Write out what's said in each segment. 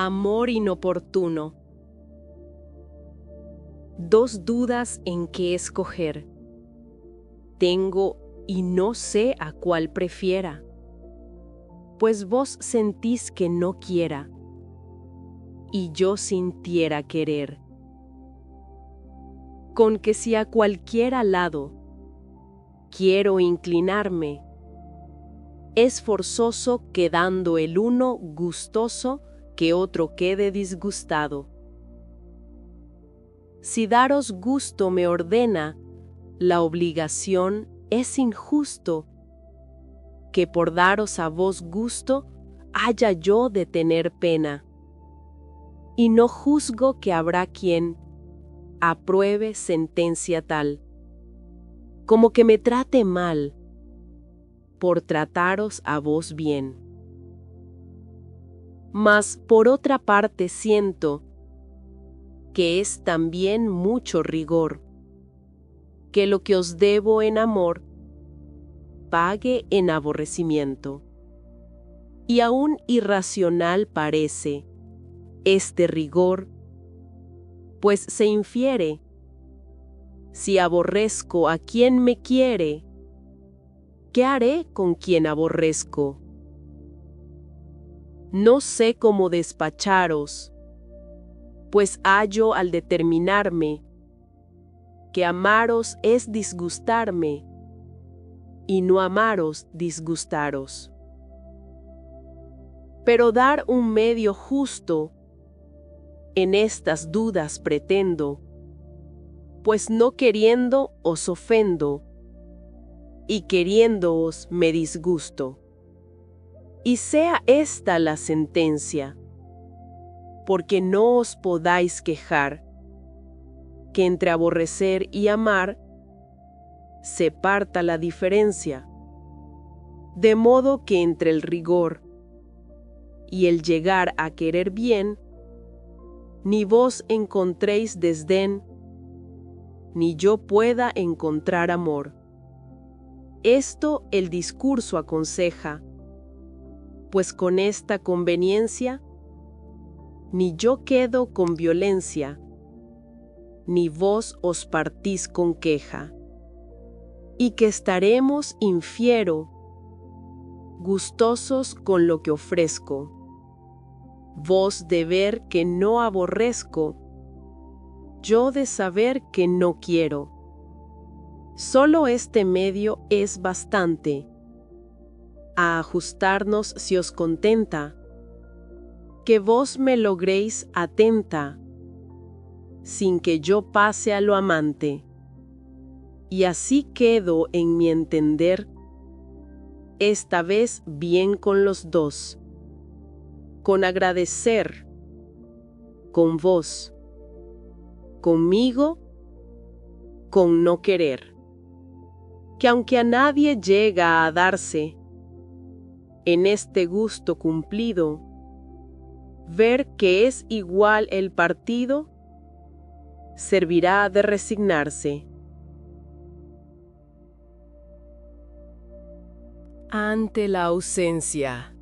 Amor inoportuno. Dos dudas en qué escoger. Tengo y no sé a cuál prefiera. Pues vos sentís que no quiera, y yo sintiera querer. Con que si a cualquiera lado quiero inclinarme, es forzoso quedando el uno gustoso que otro quede disgustado. Si daros gusto me ordena, la obligación es injusto, que por daros a vos gusto haya yo de tener pena. Y no juzgo que habrá quien apruebe sentencia tal, como que me trate mal, por trataros a vos bien. Mas por otra parte siento que es también mucho rigor, que lo que os debo en amor, pague en aborrecimiento. Y aún irracional parece este rigor, pues se infiere, si aborrezco a quien me quiere, ¿qué haré con quien aborrezco? No sé cómo despacharos, pues hallo al determinarme que amaros es disgustarme y no amaros disgustaros. Pero dar un medio justo en estas dudas pretendo, pues no queriendo os ofendo y queriéndoos me disgusto. Y sea esta la sentencia, porque no os podáis quejar, que entre aborrecer y amar se parta la diferencia, de modo que entre el rigor y el llegar a querer bien, ni vos encontréis desdén, ni yo pueda encontrar amor. Esto el discurso aconseja, pues con esta conveniencia, ni yo quedo con violencia, ni vos os partís con queja, y que estaremos, infiero, gustosos con lo que ofrezco, vos de ver que no aborrezco, yo de saber que no quiero. Solo este medio es bastante a ajustarnos si os contenta, que vos me logréis atenta, sin que yo pase a lo amante, y así quedo en mi entender, esta vez bien con los dos, con agradecer, con vos, conmigo, con no querer, que aunque a nadie llega a darse, en este gusto cumplido, ver que es igual el partido, servirá de resignarse. Ante la ausencia.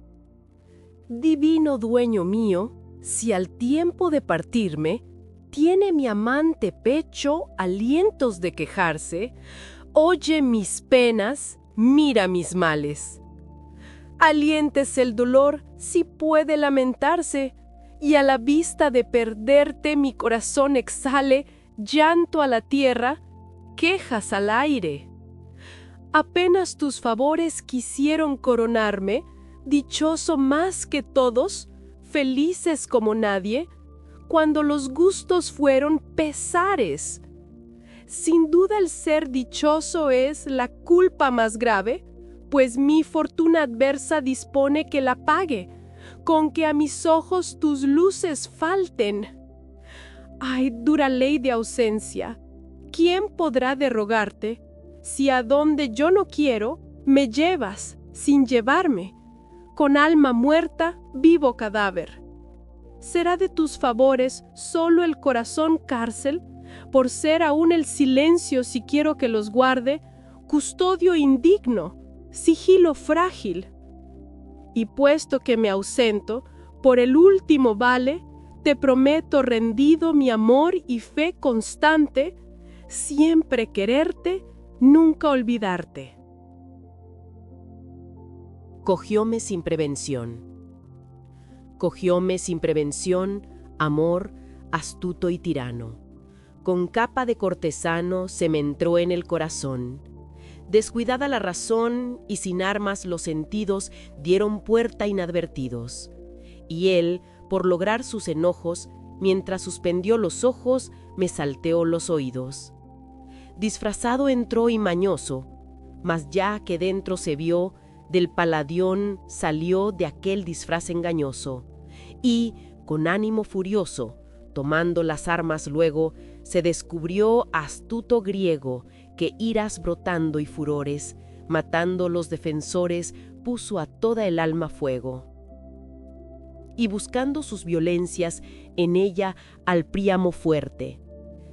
Divino dueño mío, si al tiempo de partirme, tiene mi amante pecho alientos de quejarse, oye mis penas, mira mis males. Aliéntese el dolor si puede lamentarse, y a la vista de perderte mi corazón exhale llanto a la tierra, quejas al aire. Apenas tus favores quisieron coronarme, dichoso más que todos, felices como nadie, cuando los gustos fueron pesares. Sin duda el ser dichoso es la culpa más grave, pues mi fortuna adversa dispone que la pague, con que a mis ojos tus luces falten. Ay, dura ley de ausencia, ¿quién podrá derrogarte, si a donde yo no quiero, me llevas, sin llevarme? Con alma muerta, vivo cadáver. ¿Será de tus favores solo el corazón cárcel, por ser aún el silencio si quiero que los guarde, custodio indigno, sigilo frágil? Y puesto que me ausento, Por el último vale, te prometo rendido mi amor y fe constante, siempre quererte, nunca olvidarte. Cogióme sin prevención. Cogióme sin prevención, amor, astuto y tirano. Con capa de cortesano se me entró en el corazón. Descuidada la razón y sin armas los sentidos dieron puerta inadvertidos. Y él, por lograr sus enojos, mientras suspendió los ojos, me salteó los oídos. Disfrazado entró y mañoso, mas ya que dentro se vio, del paladión salió de aquel disfraz engañoso, y, con ánimo furioso, tomando las armas luego, se descubrió astuto griego, que iras brotando y furores, matando los defensores, puso a toda el alma fuego. Y buscando sus violencias, en ella al Príamo fuerte,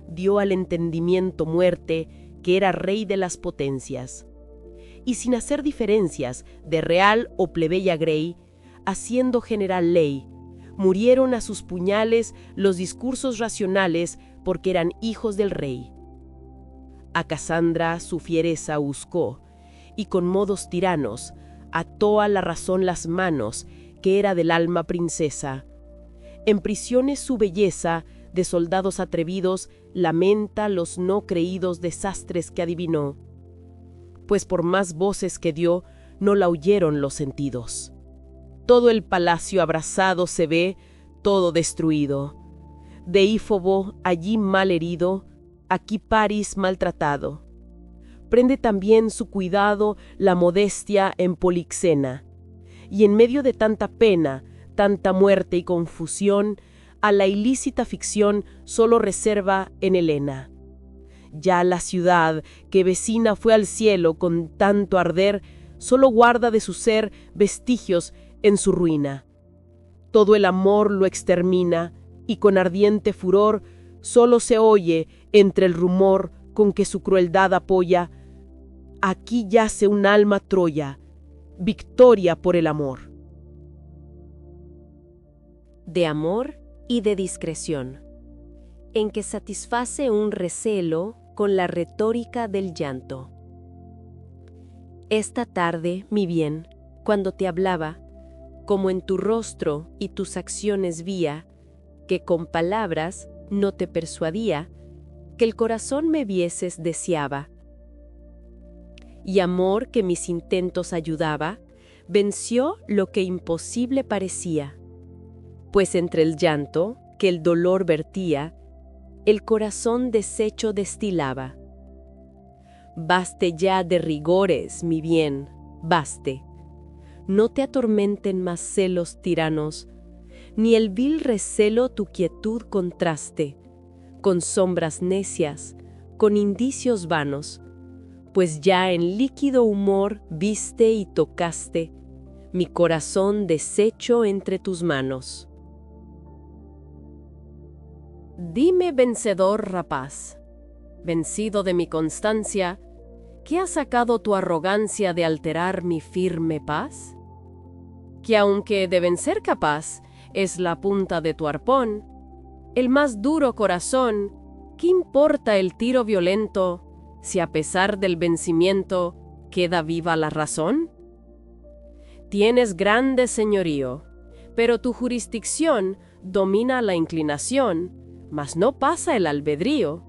dio al entendimiento muerte, que era rey de las potencias. Y sin hacer diferencias de real o plebeya grey, haciendo general ley, murieron a sus puñales los discursos racionales porque eran hijos del rey. A Casandra su fiereza buscó, y con modos tiranos ató a la razón las manos, que era del alma princesa. En prisiones su belleza, de soldados atrevidos, lamenta los no creídos desastres que adivinó, pues por más voces que dio, no la oyeron los sentidos. Todo el palacio abrasado se ve, todo destruido. Deífobo allí mal herido, aquí París maltratado. Prende también su cuidado la modestia en Polixena, y en medio de tanta pena, tanta muerte y confusión, a la ilícita ficción solo reserva en Helena. Ya la ciudad, que vecina fue al cielo con tanto arder, solo guarda de su ser vestigios en su ruina. Todo el amor lo extermina, y con ardiente furor solo se oye, entre el rumor con que su crueldad apoya, aquí yace un alma Troya, victoria por el amor. De amor y de discreción, en que satisface un recelo con la retórica del llanto. Esta tarde, mi bien, cuando te hablaba, como en tu rostro y tus acciones vía, que con palabras no te persuadía, que el corazón me vieses deseaba. Y amor que mis intentos ayudaba, venció lo que imposible parecía, pues entre el llanto que el dolor vertía, el corazón deshecho destilaba. Baste ya de rigores, mi bien, baste. No te atormenten más celos tiranos, ni el vil recelo tu quietud contraste, con sombras necias, con indicios vanos, pues ya en líquido humor viste y tocaste mi corazón deshecho entre tus manos. Dime, vencedor rapaz, vencido de mi constancia, ¿qué ha sacado tu arrogancia de alterar mi firme paz? Que aunque de vencer capaz es la punta de tu arpón, el más duro corazón, ¿qué importa el tiro violento, si a pesar del vencimiento queda viva la razón? Tienes grande señorío, pero tu jurisdicción domina la inclinación, mas no pasa el albedrío.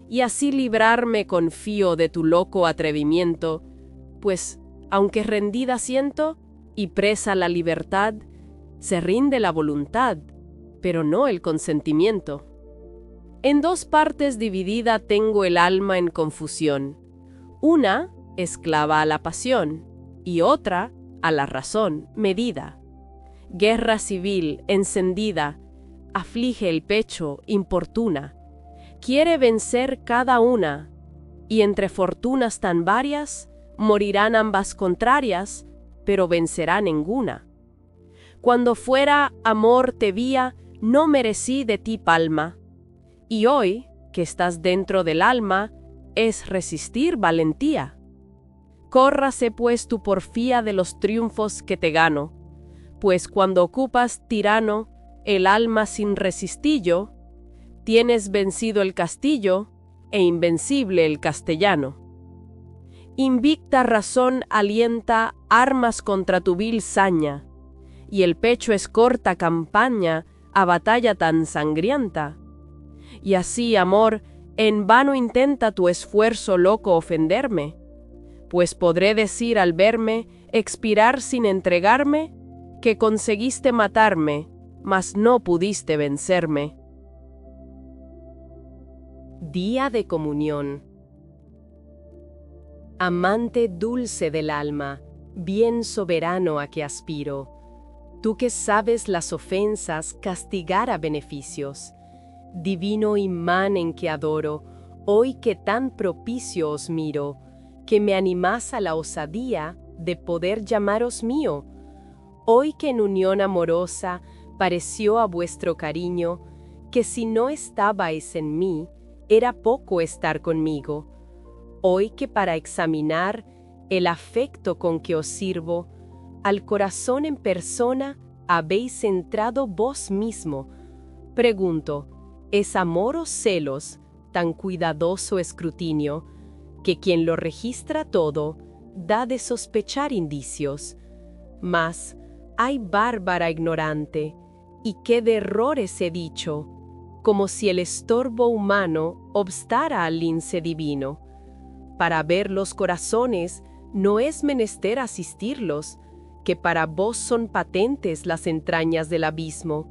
Y así librarme confío de tu loco atrevimiento, pues, aunque rendida siento y presa la libertad, se rinde la voluntad, pero no el consentimiento. En dos partes dividida tengo el alma en confusión, una esclava a la pasión y otra a la razón medida. Guerra civil encendida aflige el pecho, importuna, quiere vencer cada una, y entre fortunas tan varias morirán ambas contrarias, pero vencerá ninguna. Cuando fuera amor te vía, no merecí de ti palma, y hoy, que estás dentro del alma, es resistir valentía. Córrase pues tu porfía de los triunfos que te gano, pues cuando ocupas, tirano, el alma sin resistillo, tienes vencido el castillo e invencible el castellano. Invicta razón alienta armas contra tu vil saña, y el pecho es corta campaña a batalla tan sangrienta. Y así, amor, en vano intenta tu esfuerzo loco ofenderme, pues podré decir al verme, expirar sin entregarme, que conseguiste matarme, mas no pudiste vencerme. Día de comunión. Amante dulce del alma, bien soberano a que aspiro, tú que sabes las ofensas castigar a beneficios, divino imán en que adoro, hoy que tan propicio os miro, que me animás a la osadía de poder llamaros mío, hoy que en unión amorosa pareció a vuestro cariño, que si no estabais en mí, era poco estar conmigo, hoy que para examinar el afecto con que os sirvo, al corazón en persona habéis entrado vos mismo. Pregunto, ¿es amor o celos tan cuidadoso escrutinio, que quien lo registra todo, da de sospechar indicios? Mas, hay bárbara ignorante, y qué de errores he dicho, como si el estorbo humano obstara al lince divino. Para ver los corazones no es menester asistirlos, que para vos son patentes las entrañas del abismo.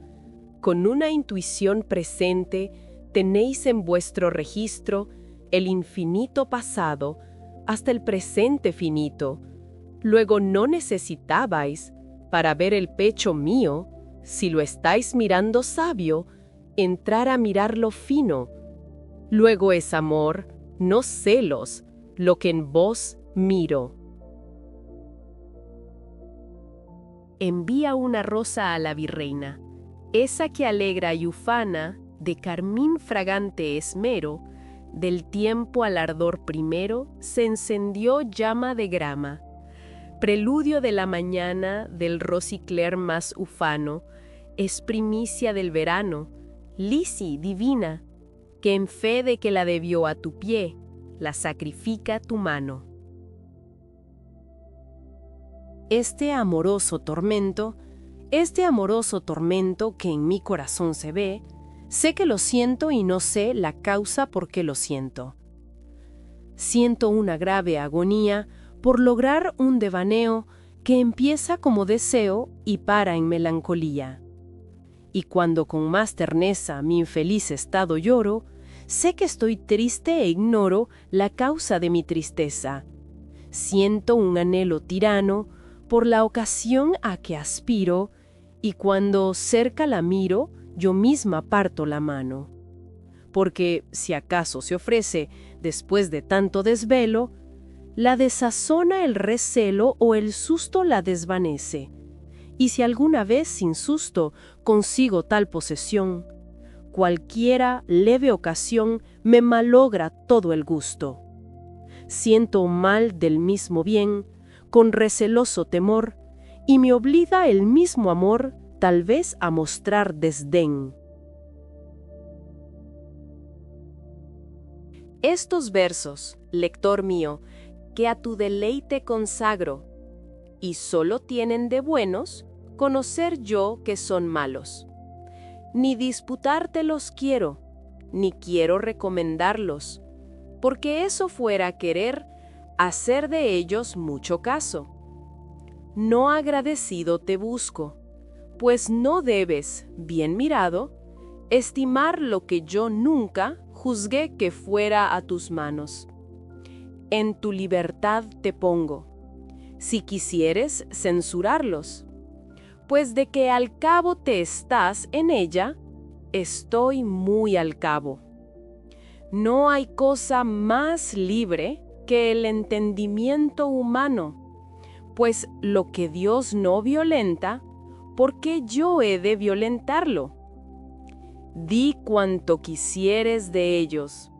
Con una intuición presente tenéis en vuestro registro el infinito pasado hasta el presente finito. Luego no necesitabais, para ver el pecho mío, si lo estáis mirando sabio, entrar a mirarlo fino. Luego es amor, no celos, lo que en vos miro. Envía una rosa a la virreina, esa que alegra y ufana, de carmín fragante esmero, del tiempo al ardor primero, se encendió llama de grama. Preludio de la mañana del rosicler más ufano, es primicia del verano, lisi divina, que en fe de que la debió a tu pie, la sacrifica tu mano. Este amoroso tormento que en mi corazón se ve, sé que lo siento y no sé la causa por qué lo siento. Siento una grave agonía por lograr un devaneo que empieza como deseo y para en melancolía. Y cuando con más terneza mi infeliz estado lloro, sé que estoy triste e ignoro la causa de mi tristeza. Siento un anhelo tirano por la ocasión a que aspiro, y cuando cerca la miro, yo misma parto la mano. Porque si acaso se ofrece, después de tanto desvelo, la desazona el recelo o el susto la desvanece. Y si alguna vez sin susto consigo tal posesión, cualquiera leve ocasión me malogra todo el gusto. Siento mal del mismo bien, con receloso temor, y me obliga el mismo amor, tal vez a mostrar desdén. Estos versos, lector mío, que a tu deleite consagro, y solo tienen de buenos conocer yo que son malos. Ni disputártelos quiero, ni quiero recomendarlos, porque eso fuera querer hacer de ellos mucho caso. No agradecido te busco, pues no debes, bien mirado, estimar lo que yo nunca juzgué que fuera a tus manos. En tu libertad te pongo, si quisieres censurarlos, pues de que al cabo te estás en ella, estoy muy al cabo. No hay cosa más libre que el entendimiento humano, pues lo que Dios no violenta, ¿por qué yo he de violentarlo? Di cuanto quisieres de ellos,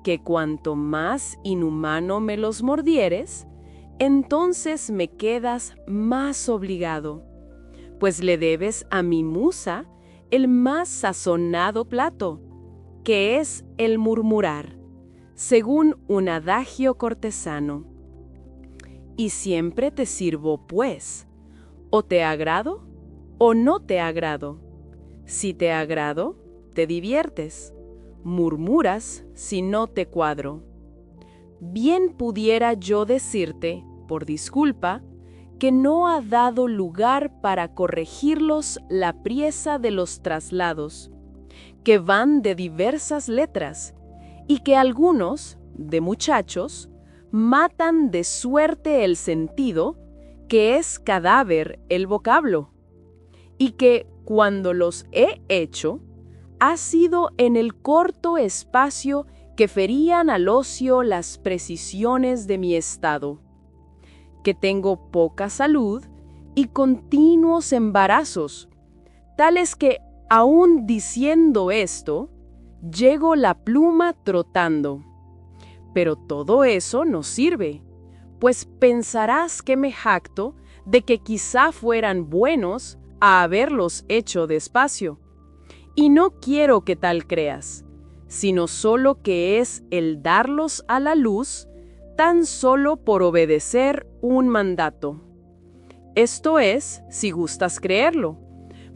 que cuanto más inhumano me los mordieres, entonces me quedas más obligado, pues le debes a mi musa el más sazonado plato, que es el murmurar, según un adagio cortesano. Y siempre te sirvo, pues, o te agrado o no te agrado. Si te agrado, te diviertes, murmuras si no te cuadro. Bien pudiera yo decirte, por disculpa, que no ha dado lugar para corregirlos la priesa de los traslados, que van de diversas letras, y que algunos, de muchachos, matan de suerte el sentido, que es cadáver el vocablo, y que, cuando los he hecho, ha sido en el corto espacio que ferían al ocio las precisiones de mi estado, que tengo poca salud y continuos embarazos, tales que, aun diciendo esto, llego la pluma trotando. Pero todo eso no sirve, pues pensarás que me jacto de que quizá fueran buenos a haberlos hecho despacio. Y no quiero que tal creas, sino solo que es el darlos a la luz tan solo por obedecer un mandato. Esto es, si gustas creerlo,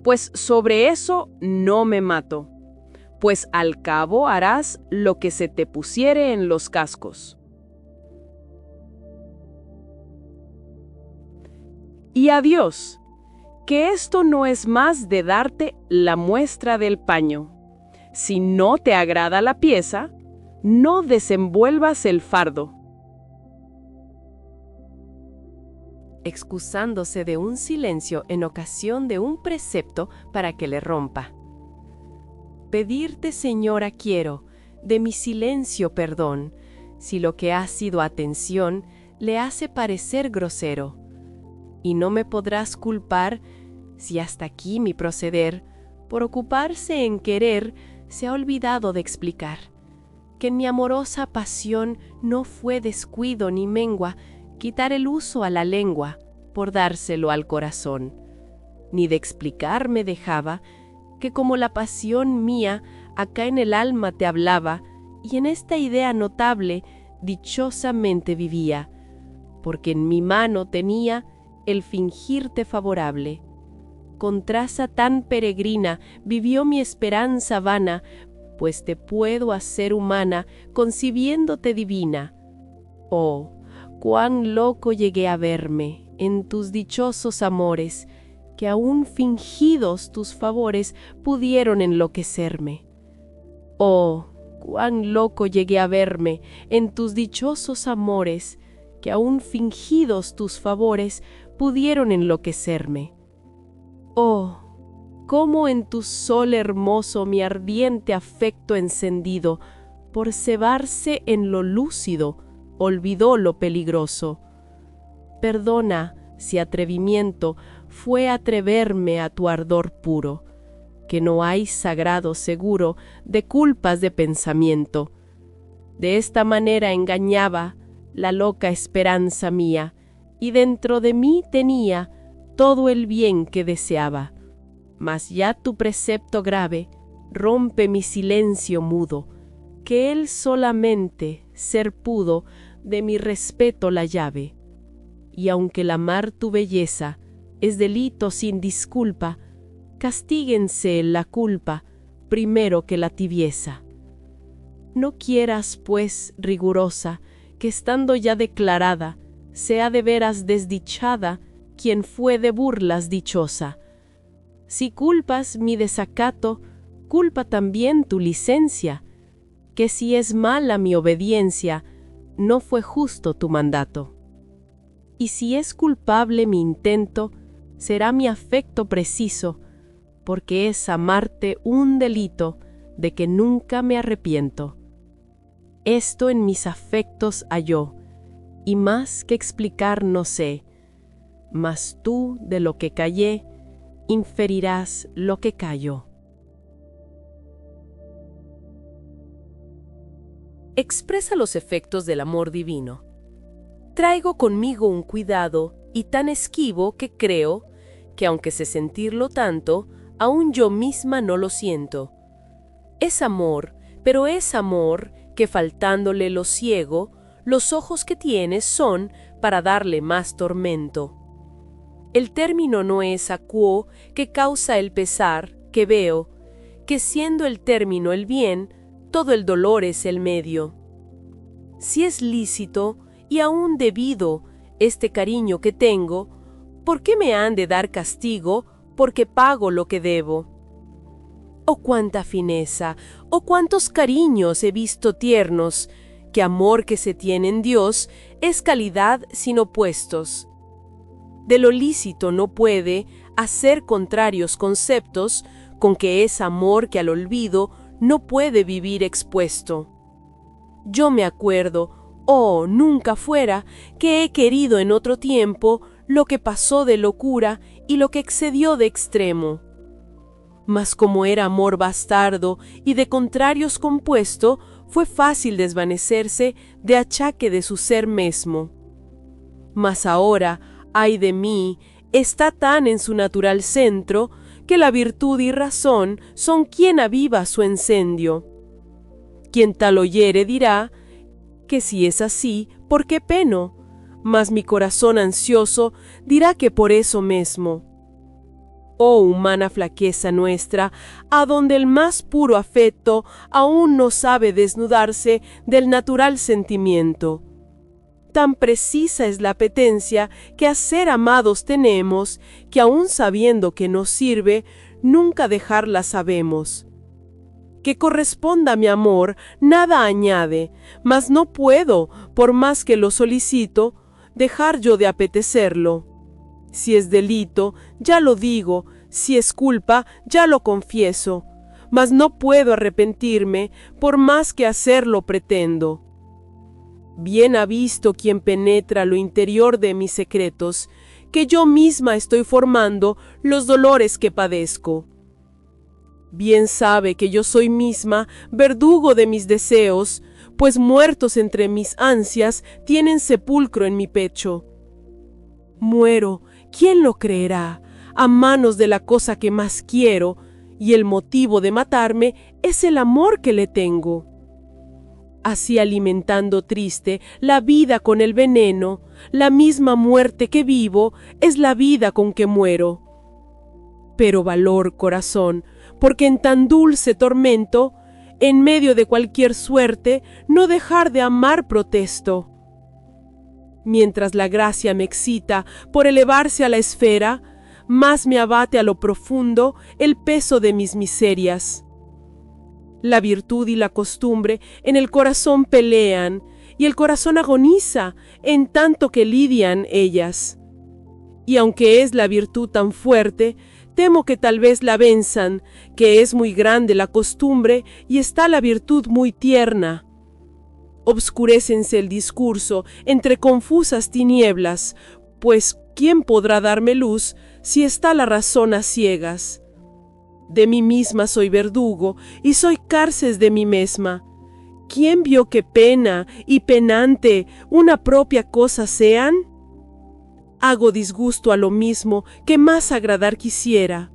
pues sobre eso no me mato, pues al cabo harás lo que se te pusiere en los cascos. Y adiós, que esto no es más de darte la muestra del paño. Si no te agrada la pieza, no desenvuelvas el fardo. Excusándose de un silencio en ocasión de un precepto para que le rompa. Pedirte, señora, quiero, de mi silencio perdón, si lo que ha sido atención le hace parecer grosero. Y no me podrás culpar si hasta aquí mi proceder, por ocuparse en querer, se ha olvidado de explicar, que en mi amorosa pasión no fue descuido ni mengua quitar el uso a la lengua por dárselo al corazón, ni de explicar me dejaba que como la pasión mía acá en el alma te hablaba, y en esta idea notable dichosamente vivía, porque en mi mano tenía el fingirte favorable. Con traza tan peregrina vivió mi esperanza vana, pues te puedo hacer humana, concibiéndote divina. Oh, cuán loco llegué a verme en tus dichosos amores, que aún fingidos tus favores pudieron enloquecerme. Oh, cuán loco llegué a verme en tus dichosos amores, que aún fingidos tus favores pudieron enloquecerme. Oh, cómo en tu sol hermoso mi ardiente afecto encendido, por cebarse en lo lúcido, olvidó lo peligroso. Perdona si atrevimiento fue atreverme a tu ardor puro, que no hay sagrado seguro de culpas de pensamiento. De esta manera engañaba la loca esperanza mía, y dentro de mí tenía todo el bien que deseaba. Mas ya tu precepto grave rompe mi silencio mudo, que él solamente ser pudo de mi respeto la llave. Y aunque el amar tu belleza es delito sin disculpa, castíguense la culpa primero que la tibieza. No quieras, pues, rigurosa, que estando ya declarada, sea de veras desdichada quien fue de burlas dichosa. Si culpas mi desacato, culpa también tu licencia, que si es mala mi obediencia, no fue justo tu mandato. Y si es culpable mi intento, será mi afecto preciso, porque es amarte un delito de que nunca me arrepiento. Esto en mis afectos halló, y más que explicar no sé, mas tú de lo que callé, inferirás lo que callo. Expresa los efectos del amor divino. Traigo conmigo un cuidado y tan esquivo que creo que aunque sé sentirlo tanto, aún yo misma no lo siento. Es amor, pero es amor que faltándole lo ciego, los ojos que tienes son para darle más tormento. El término no es acuo que causa el pesar, que veo, que siendo el término el bien, todo el dolor es el medio. Si es lícito y aún debido este cariño que tengo, ¿por qué me han de dar castigo porque pago lo que debo? Oh, cuánta fineza, oh, cuántos cariños he visto tiernos, que amor que se tiene en Dios es calidad sin opuestos. De lo lícito no puede hacer contrarios conceptos, con que es amor que al olvido no puede vivir expuesto. Yo me acuerdo, oh, nunca fuera, que he querido en otro tiempo lo que pasó de locura y lo que excedió de extremo. Mas como era amor bastardo y de contrarios compuesto, fue fácil desvanecerse de achaque de su ser mesmo. Mas ahora, ay de mí, está tan en su natural centro, que la virtud y razón son quien aviva su encendio. Quien tal oyere dirá, que si es así, ¿por qué peno? Mas mi corazón ansioso dirá que por eso mesmo. Oh humana flaqueza nuestra, a donde el más puro afecto aún no sabe desnudarse del natural sentimiento. Tan precisa es la apetencia que a ser amados tenemos, que aun sabiendo que nos sirve, nunca dejarla sabemos. Que corresponda a mi amor, nada añade, mas no puedo, por más que lo solicito, dejar yo de apetecerlo. Si es delito, ya lo digo, si es culpa, ya lo confieso, mas no puedo arrepentirme, por más que hacerlo pretendo. Bien ha visto quien penetra lo interior de mis secretos, que yo misma estoy formando los dolores que padezco. Bien sabe que yo soy misma verdugo de mis deseos, pues muertos entre mis ansias tienen sepulcro en mi pecho. Muero, ¿quién lo creerá?, a manos de la cosa que más quiero, y el motivo de matarme es el amor que le tengo. Así alimentando triste la vida con el veneno, la misma muerte que vivo es la vida con que muero. Pero valor, corazón, porque en tan dulce tormento, en medio de cualquier suerte, no dejar de amar protesto. Mientras la gracia me excita por elevarse a la esfera, más me abate a lo profundo el peso de mis miserias. La virtud y la costumbre en el corazón pelean, y el corazón agoniza en tanto que lidian ellas. Y aunque es la virtud tan fuerte, temo que tal vez la venzan, que es muy grande la costumbre y está la virtud muy tierna. Obscurécense el discurso entre confusas tinieblas, pues ¿quién podrá darme luz si está la razón a ciegas? De mí misma soy verdugo y soy cárcel de mí misma. ¿Quién vio que pena y penante una propia cosa sean? Hago disgusto a lo mismo que más agradar quisiera,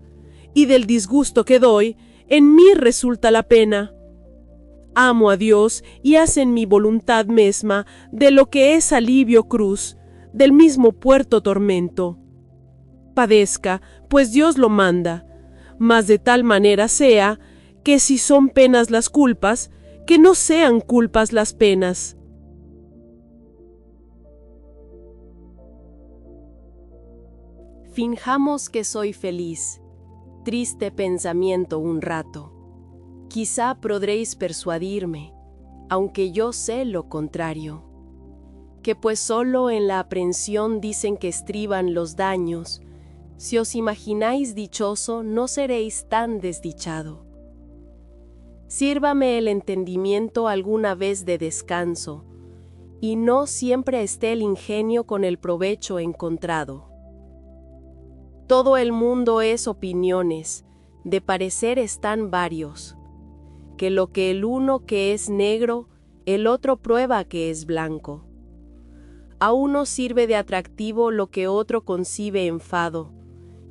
y del disgusto que doy, en mí resulta la pena. Amo a Dios y hacen mi voluntad misma de lo que es alivio cruz, del mismo puerto tormento. Padezca, pues Dios lo manda, mas de tal manera sea, que si son penas las culpas, que no sean culpas las penas. Finjamos que soy feliz. Triste pensamiento un rato. Quizá podréis persuadirme, aunque yo sé lo contrario, que pues solo en la aprensión dicen que estriban los daños. Si os imagináis dichoso, no seréis tan desdichado. Sírvame el entendimiento alguna vez de descanso, y no siempre esté el ingenio con el provecho encontrado. Todo el mundo es opiniones, de pareceres tan varios, que lo que el uno que es negro, el otro prueba que es blanco. A uno sirve de atractivo lo que otro concibe enfado,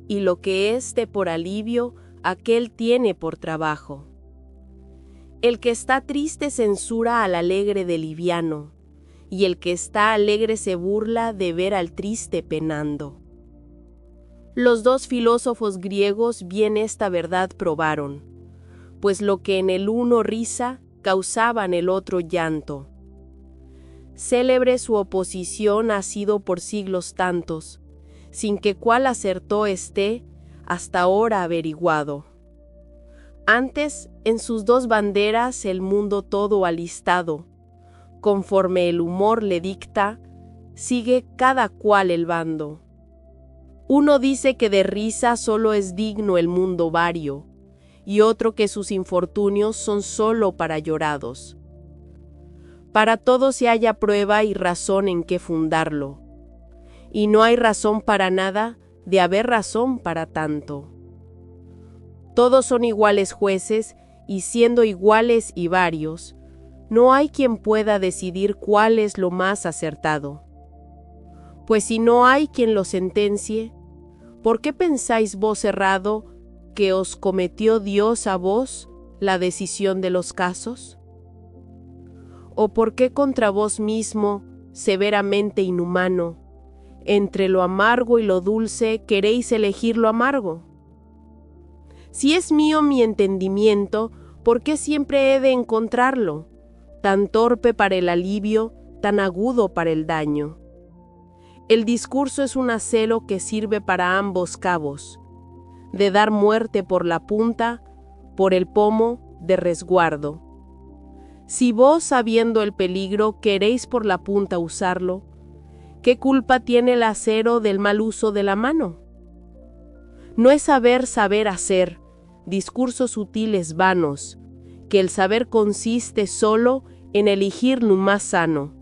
y lo que éste por alivio, aquel tiene por trabajo. El que está triste censura al alegre de liviano, y el que está alegre se burla de ver al triste penando. Los dos filósofos griegos bien esta verdad probaron, pues lo que en el uno risa, causaba en el otro llanto. Célebre su oposición ha sido por siglos tantos, sin que cuál acertó esté, hasta ahora averiguado. Antes, en sus dos banderas el mundo todo alistado, conforme el humor le dicta, sigue cada cual el bando. Uno dice que de risa solo es digno el mundo vario, y otro que sus infortunios son solo para llorados. Para todo se halla prueba y razón en qué fundarlo, y no hay razón para nada de haber razón para tanto. Todos son iguales jueces, y siendo iguales y varios, no hay quien pueda decidir cuál es lo más acertado. Pues si no hay quien lo sentencie, ¿por qué pensáis vos errado que os cometió Dios a vos la decisión de los casos? ¿O por qué contra vos mismo, severamente inhumano, entre lo amargo y lo dulce queréis elegir lo amargo? Si es mío mi entendimiento, ¿por qué siempre he de encontrarlo, tan torpe para el alivio, tan agudo para el daño? El discurso es un acero que sirve para ambos cabos, de dar muerte por la punta, por el pomo, de resguardo. Si vos, sabiendo el peligro, queréis por la punta usarlo, ¿qué culpa tiene el acero del mal uso de la mano? No es saber hacer, discursos sutiles vanos, que el saber consiste solo en elegir lo más sano.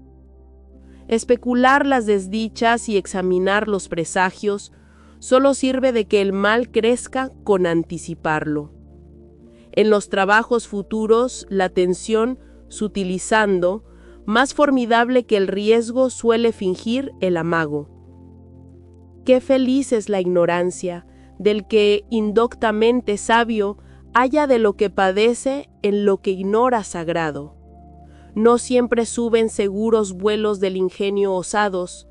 Especular las desdichas y examinar los presagios solo sirve de que el mal crezca con anticiparlo. En los trabajos futuros, la tensión, sutilizando, más formidable que el riesgo suele fingir el amago. Qué feliz es la ignorancia del que, indoctamente sabio, halla de lo que padece en lo que ignora sagrado. No siempre suben seguros vuelos del ingenio osados,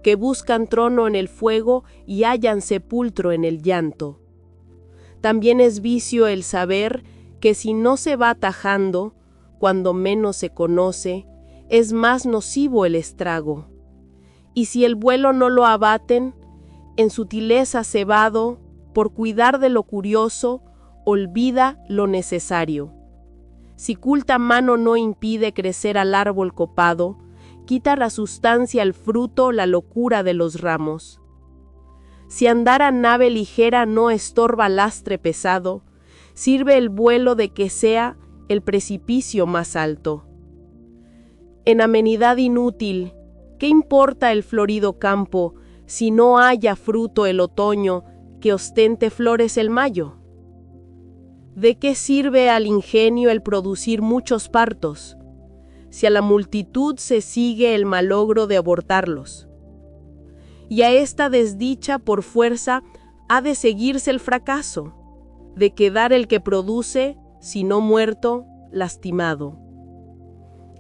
que buscan trono en el fuego y hallan sepulcro en el llanto. También es vicio el saber que si no se va atajando, cuando menos se conoce, es más nocivo el estrago. Y si el vuelo no lo abaten, en sutileza cebado, por cuidar de lo curioso, olvida lo necesario. Si culta mano no impide crecer al árbol copado, quita la sustancia al fruto la locura de los ramos. Si andar a nave ligera no estorba lastre pesado, sirve el vuelo de que sea el precipicio más alto. En amenidad inútil, ¿qué importa el florido campo si no haya fruto el otoño que ostente flores el mayo? ¿De qué sirve al ingenio el producir muchos partos, si a la multitud se sigue el malogro de abortarlos? Y a esta desdicha por fuerza ha de seguirse el fracaso, de quedar el que produce, si no muerto, lastimado.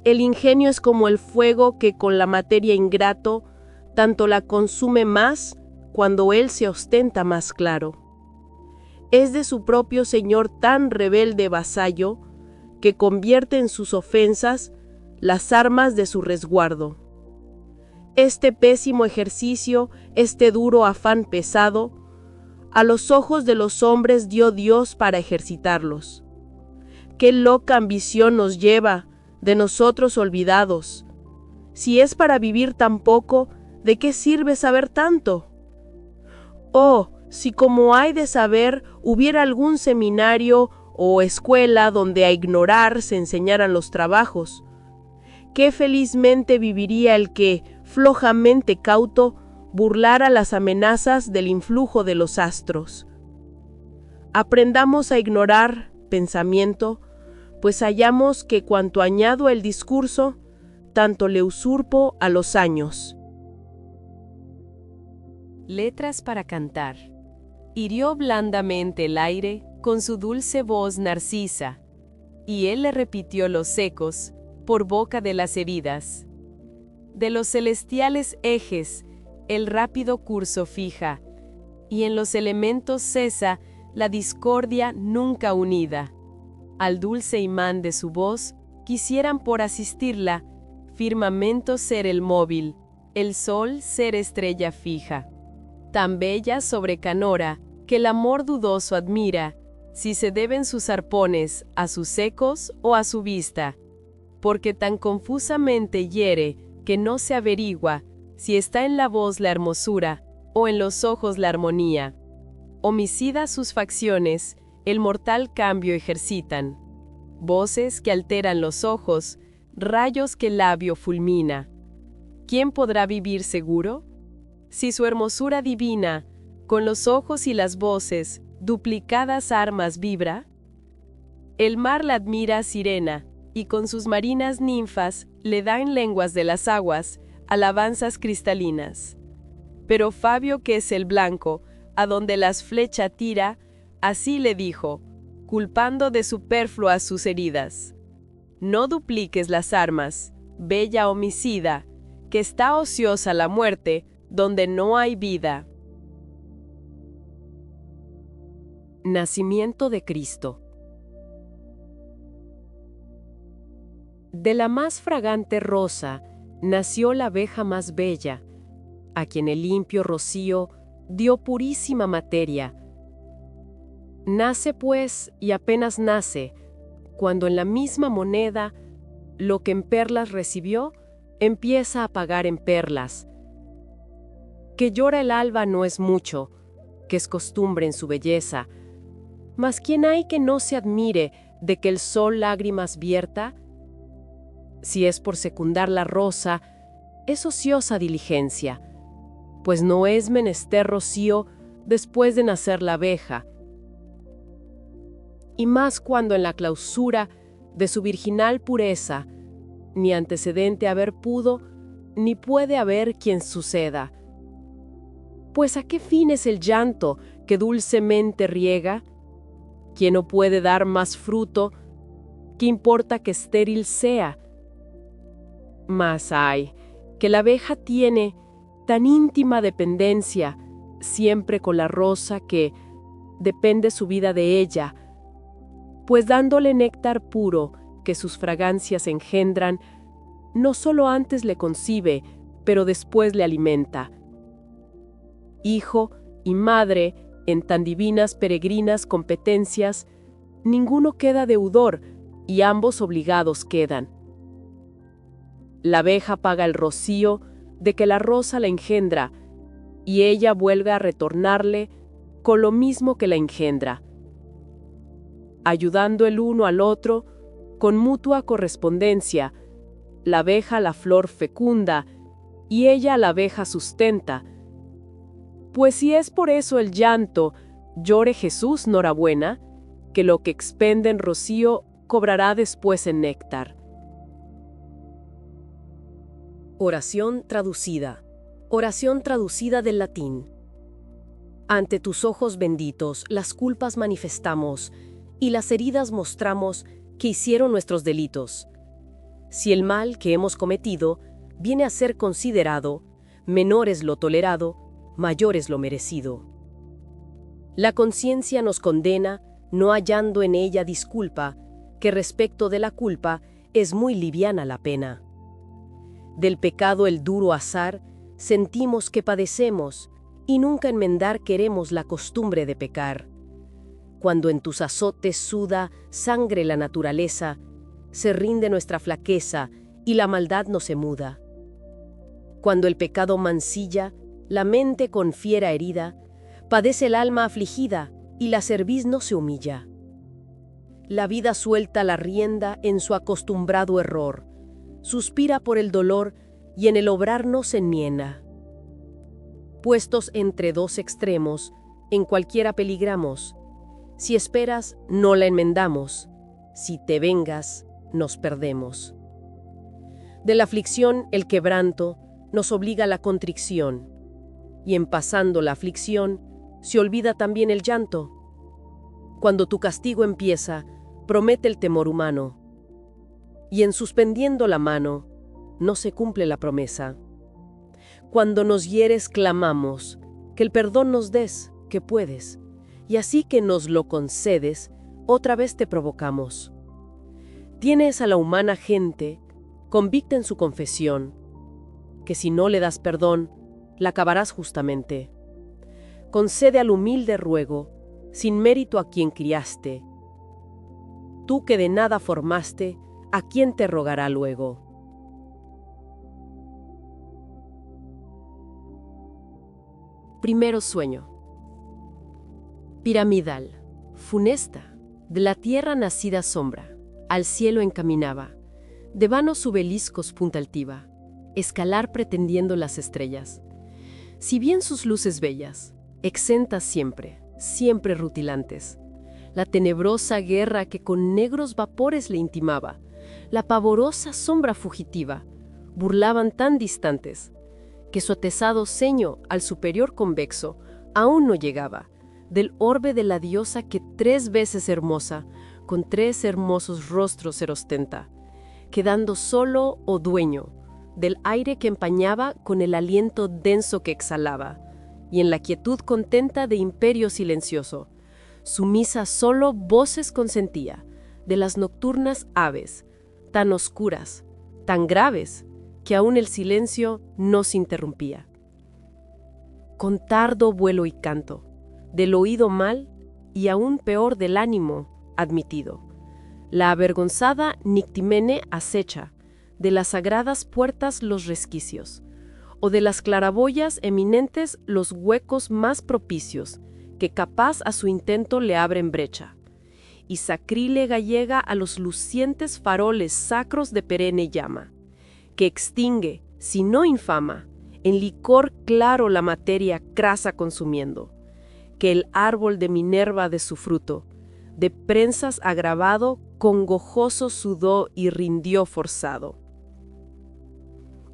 El ingenio es como el fuego que con la materia ingrato, tanto la consume más, cuando él se ostenta más claro. Es de su propio señor tan rebelde vasallo, que convierte en sus ofensas las armas de su resguardo. Este pésimo ejercicio, este duro afán pesado, a los ojos de los hombres dio Dios para ejercitarlos. Qué loca ambición nos lleva, de nosotros olvidados. Si es para vivir tan poco, ¿de qué sirve saber tanto? Oh, si como hay de saber hubiera algún seminario o escuela donde a ignorar se enseñaran los trabajos, qué felizmente viviría el que, flojamente cauto, burlara las amenazas del influjo de los astros. Aprendamos a ignorar pensamiento, pues hallamos que cuanto añado el discurso, tanto le usurpo a los años. Letras para cantar. hirió blandamente el aire con su dulce voz narcisa, y él le repitió los ecos por boca de las heridas. De los celestiales ejes el rápido curso fija, y en los elementos cesa la discordia nunca unida. Al dulce imán de su voz quisieran por asistirla, firmamento ser el móvil, el sol ser estrella fija. Tan bella sobre Canora, que el amor dudoso admira, si se deben sus arpones a sus ecos o a su vista, porque tan confusamente hiere que no se averigua si está en la voz la hermosura o en los ojos la armonía. Homicida sus facciones, el mortal cambio ejercitan, voces que alteran los ojos, rayos que el labio fulmina. ¿Quién podrá vivir seguro? Si su hermosura divina, con los ojos y las voces, duplicadas armas vibra. El mar la admira sirena, y con sus marinas ninfas le da en lenguas de las aguas alabanzas cristalinas. Pero Fabio, que es el blanco, a donde las flecha tira, así le dijo, culpando de superfluas sus heridas: no dupliques las armas, bella homicida, que está ociosa la muerte, donde no hay vida. Nacimiento de Cristo. De la más fragante rosa nació la abeja más bella, a quien el limpio rocío dio purísima materia. Nace pues, y apenas nace, cuando en la misma moneda lo que en perlas recibió, empieza a pagar en perlas. Que llora el alba no es mucho, que es costumbre en su belleza, mas ¿quién hay que no se admire de que el sol lágrimas vierta? Si es por secundar la rosa, es ociosa diligencia, pues no es menester rocío después de nacer la abeja. Y más cuando en la clausura de su virginal pureza, ni antecedente haber pudo, ni puede haber quien suceda. Pues ¿a qué fin es el llanto que dulcemente riega? Quien no puede dar más fruto, ¿qué importa que estéril sea? Mas ay, que la abeja tiene tan íntima dependencia siempre con la rosa que depende su vida de ella, pues dándole néctar puro que sus fragancias engendran, no solo antes le concibe, pero después le alimenta. Hijo y madre, en tan divinas peregrinas competencias, ninguno queda deudor y ambos obligados quedan. La abeja paga el rocío de que la rosa la engendra, y ella vuelve a retornarle con lo mismo que la engendra, ayudando el uno al otro con mutua correspondencia. La abeja la flor fecunda, y ella a la abeja sustenta. Pues si es por eso el llanto, llore Jesús norabuena, que lo que expende en rocío cobrará después en néctar. Oración traducida. Oración traducida del latín. Ante tus ojos benditos las culpas manifestamos, y las heridas mostramos que hicieron nuestros delitos. Si el mal que hemos cometido viene a ser considerado, menor es lo tolerado, mayor es lo merecido. La conciencia nos condena, no hallando en ella disculpa, que respecto de la culpa es muy liviana la pena. Del pecado el duro azar, sentimos que padecemos, y nunca enmendar queremos la costumbre de pecar. Cuando en tus azotes suda sangre la naturaleza, se rinde nuestra flaqueza, y la maldad no se muda. Cuando el pecado mancilla, la mente con fiera herida, padece el alma afligida, y la cerviz no se humilla. La vida suelta la rienda en su acostumbrado error, suspira por el dolor y en el obrar no se enmienda. Puestos entre dos extremos, en cualquiera peligramos. Si esperas, no la enmendamos. Si te vengas, nos perdemos. De la aflicción, el quebranto, nos obliga a la contrición. Y en pasando la aflicción, se olvida también el llanto. Cuando tu castigo empieza, promete el temor humano. Y en suspendiendo la mano, no se cumple la promesa. Cuando nos hieres clamamos, que el perdón nos des, que puedes, y así que nos lo concedes, otra vez te provocamos. Tienes a la humana gente, convicta en su confesión, que si no le das perdón, la acabarás justamente. Concede al humilde ruego, sin mérito a quien criaste. Tú que de nada formaste, ¿a quién te rogará luego? Primero sueño. Piramidal, funesta, de la tierra nacida sombra, al cielo encaminaba, de vanos obeliscos punta altiva, escalar pretendiendo las estrellas. Si bien sus luces bellas, exentas siempre, siempre rutilantes, la tenebrosa guerra que con negros vapores le intimaba, la pavorosa sombra fugitiva, burlaban tan distantes, que su atezado ceño al superior convexo aún no llegaba, del orbe de la diosa que 3 veces hermosa, con 3 hermosos rostros se ostenta, quedando solo o dueño del aire que empañaba con el aliento denso que exhalaba, y en la quietud contenta de imperio silencioso, sumisa solo voces consentía de las nocturnas aves, tan oscuras, tan graves, que aún el silencio no se interrumpía. Con tardo vuelo y canto, del oído mal y aún peor del ánimo admitido, la avergonzada Nictimene acecha de las sagradas puertas los resquicios, o de las claraboyas eminentes los huecos más propicios, que capaz a su intento le abren brecha, y sacrílega llega a los lucientes faroles sacros de perenne llama, que extingue, si no infama, en licor claro la materia crasa consumiendo, que el árbol de Minerva de su fruto, de prensas agravado, con gojoso sudó y rindió forzado.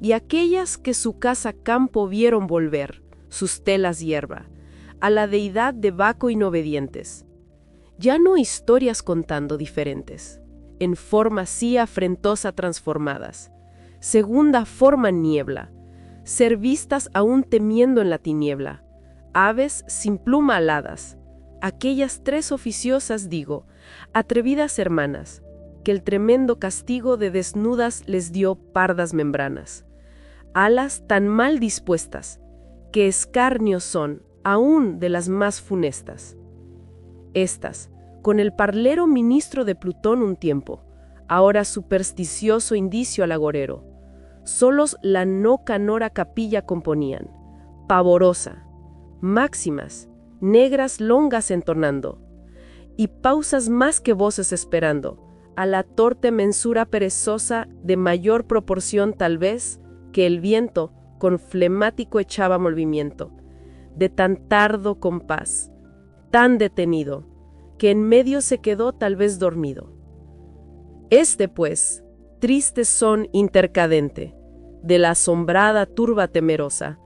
Y aquellas que su casa campo vieron volver, sus telas hierba, a la deidad de Baco inobedientes, ya no historias contando diferentes, en forma sí afrentosa transformadas, segunda forma niebla, ser vistas aún temiendo en la tiniebla, aves sin pluma aladas, aquellas 3 oficiosas digo, atrevidas hermanas, que el tremendo castigo de desnudas les dio pardas membranas, alas tan mal dispuestas, que escarnios son aún de las más funestas. Estas, con el parlero ministro de Plutón un tiempo, ahora supersticioso indicio al agorero, solos la no canora capilla componían, pavorosa, máximas, negras longas entonando, y pausas más que voces esperando, a la torte mensura perezosa de mayor proporción tal vez, que el viento con flemático echaba movimiento, de tan tardo compás, tan detenido, que en medio se quedó tal vez dormido. Este, pues, triste son intercadente, de la asombrada turba temerosa,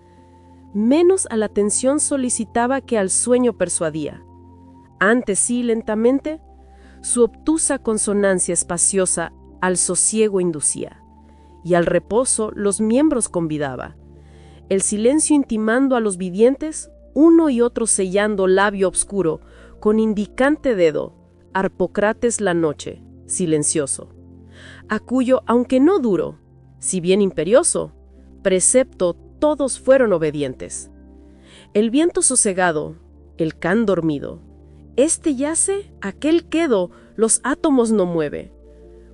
menos a la atención solicitaba que al sueño persuadía. Antes sí, lentamente, su obtusa consonancia espaciosa al sosiego inducía, y al reposo los miembros convidaba, el silencio intimando a los vivientes, uno y otro sellando labio obscuro, con indicante dedo, Harpócrates la noche, silencioso, a cuyo, aunque no duro, si bien imperioso, precepto todos fueron obedientes. El viento sosegado, el can dormido, este yace, aquel quedo, los átomos no mueve,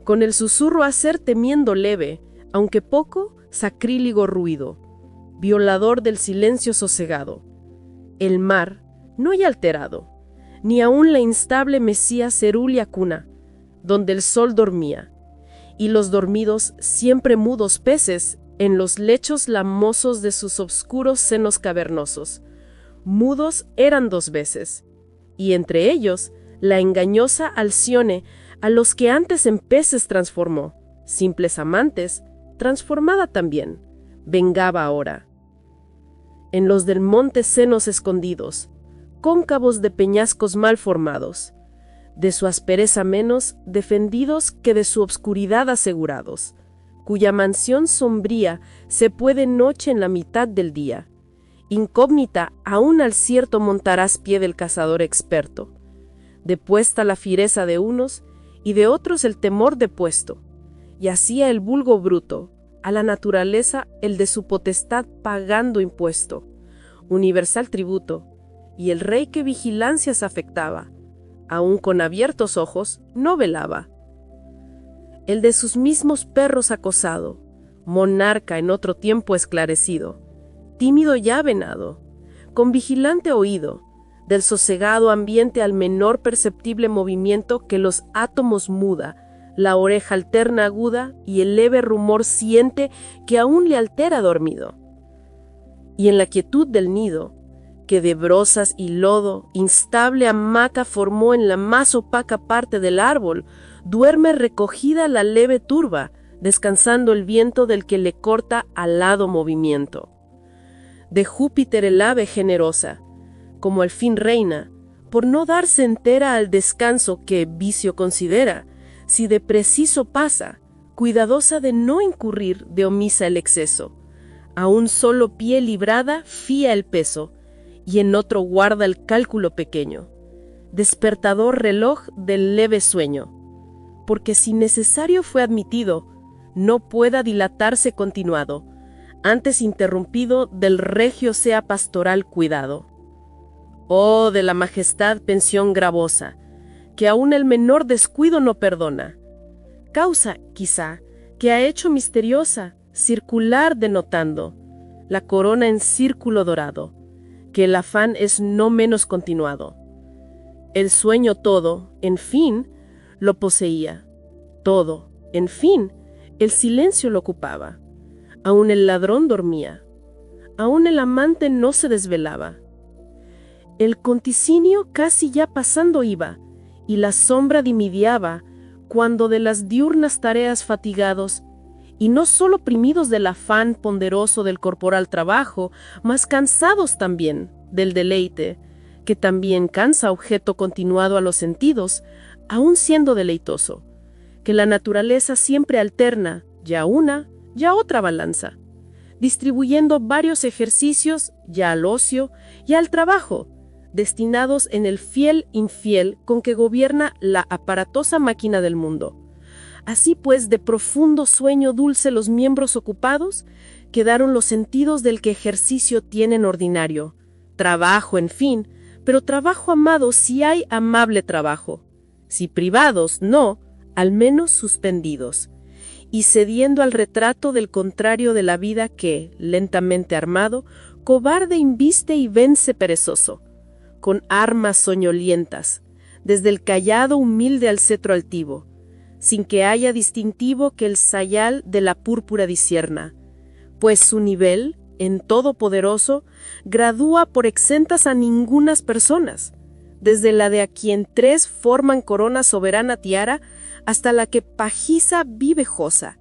con el susurro hacer temiendo leve, aunque poco, sacríligo ruido, violador del silencio sosegado. El mar, no ya alterado, ni aún la instable mesía cerúlea cuna, donde el sol dormía, y los dormidos, siempre mudos peces, en los lechos lamosos de sus obscuros senos cavernosos. Mudos eran 2 veces, y entre ellos, la engañosa Alcione, a los que antes en peces transformó, simples amantes, transformada también, vengaba ahora. En los del monte senos escondidos, cóncavos de peñascos mal formados, de su aspereza menos defendidos que de su obscuridad asegurados, cuya mansión sombría se puede noche en la mitad del día. Incógnita aún al cierto montarás pie del cazador experto, depuesta la fiereza de unos y de otros el temor depuesto, y hacía el vulgo bruto, a la naturaleza el de su potestad pagando impuesto, universal tributo, y el rey que vigilancias afectaba, aun con abiertos ojos, no velaba. El de sus mismos perros acosado, monarca en otro tiempo esclarecido, tímido ya venado, con vigilante oído, del sosegado ambiente al menor perceptible movimiento que los átomos muda, la oreja alterna aguda y el leve rumor siente que aún le altera dormido. Y en la quietud del nido, que de brozas y lodo instable hamaca formó en la más opaca parte del árbol, duerme recogida la leve turba, descansando el viento del que le corta alado movimiento. De Júpiter el ave generosa, como al fin reina, por no darse entera al descanso que vicio considera, si de preciso pasa, cuidadosa de no incurrir de omisa el exceso, a un solo pie librada fía el peso, y en otro guarda el cálculo pequeño, despertador reloj del leve sueño, porque si necesario fue admitido, no pueda dilatarse continuado, antes interrumpido del regio sea pastoral cuidado. Oh, de la majestad pensión gravosa, que aún el menor descuido no perdona. Causa, quizá, que ha hecho misteriosa, circular denotando, la corona en círculo dorado, que el afán es no menos continuado. El sueño todo, en fin, lo poseía. Todo, en fin, el silencio lo ocupaba. Aún el ladrón dormía. Aún el amante no se desvelaba. El conticinio casi ya pasando iba, y la sombra dimidiaba, cuando de las diurnas tareas fatigados, y no solo oprimidos del afán ponderoso del corporal trabajo, mas cansados también del deleite, que también cansa objeto continuado a los sentidos, aun siendo deleitoso, que la naturaleza siempre alterna, ya una, ya otra balanza, distribuyendo varios ejercicios, ya al ocio, ya al trabajo, destinados en el fiel infiel con que gobierna la aparatosa máquina del mundo. Así pues, de profundo sueño dulce los miembros ocupados, quedaron los sentidos del que ejercicio tienen ordinario. Trabajo, en fin, pero trabajo amado si hay amable trabajo. Si privados, no, al menos suspendidos. Y cediendo al retrato del contrario de la vida que, lentamente armado, cobarde inviste y vence perezoso, con armas soñolientas, desde el cayado humilde al cetro altivo, sin que haya distintivo que el sayal de la púrpura discierna, pues su nivel, en todopoderoso, gradúa por exentas a ningunas personas, desde la de a quien tres forman corona soberana tiara, hasta la que pajiza vive josa,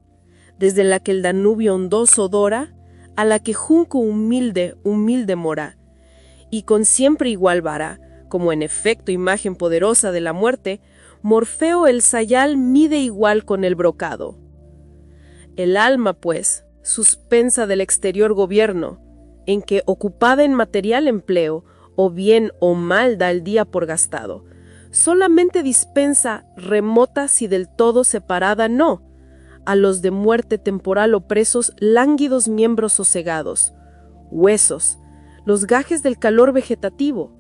desde la que el Danubio ondoso dora, a la que junco humilde mora, y con siempre igual vara, como en efecto imagen poderosa de la muerte, Morfeo el sayal mide igual con el brocado. El alma, pues, suspensa del exterior gobierno, en que ocupada en material empleo, o bien o mal da el día por gastado, solamente dispensa, remota si del todo separada no, a los de muerte temporal opresos lánguidos miembros sosegados, huesos, los gajes del calor vegetativo,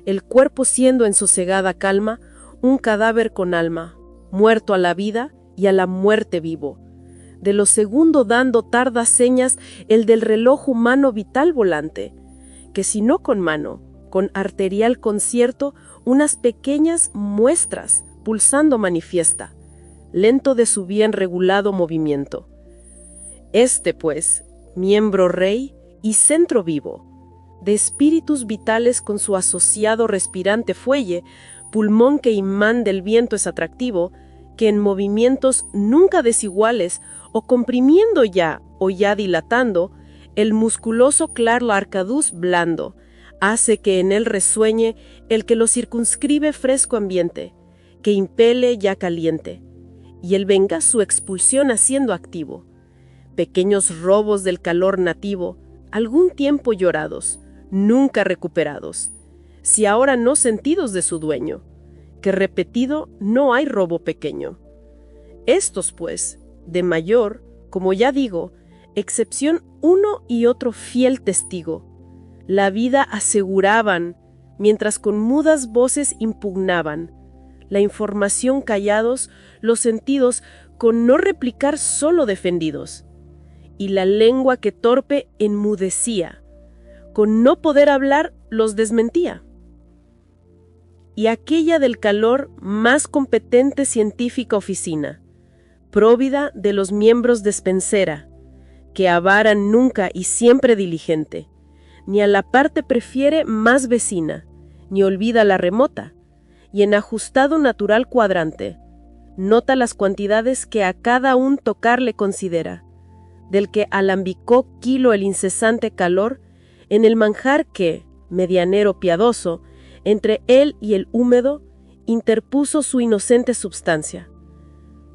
el cuerpo siendo en sosegada calma, un cadáver con alma, muerto a la vida y a la muerte vivo, de lo segundo dando tardas señas el del reloj humano vital volante, que si no con mano, con arterial concierto, unas pequeñas muestras pulsando manifiesta, lento de su bien regulado movimiento. Este, pues, miembro rey y centro vivo, de espíritus vitales con su asociado respirante fuelle, pulmón que imán del viento es atractivo, que en movimientos nunca desiguales, o comprimiendo ya o ya dilatando, el musculoso claro arcaduz blando, hace que en él resueñe el que lo circunscribe fresco ambiente, que impele ya caliente, y él venga su expulsión haciendo activo. Pequeños robos del calor nativo, algún tiempo llorados, nunca recuperados, si ahora no sentidos de su dueño, que repetido no hay robo pequeño. Estos, pues, de mayor, como ya digo, excepción uno y otro fiel testigo, la vida aseguraban, mientras con mudas voces impugnaban, la información callados, los sentidos con no replicar solo defendidos, y la lengua que torpe enmudecía, con no poder hablar los desmentía. Y aquella del calor más competente científica oficina, próvida de los miembros despensera, que avaran nunca y siempre diligente, ni a la parte prefiere más vecina, ni olvida la remota, y en ajustado natural cuadrante, nota las cuantidades que a cada un tocar le considera, del que alambicó kilo el incesante calor, en el manjar que, medianero piadoso, entre él y el húmedo, interpuso su inocente substancia,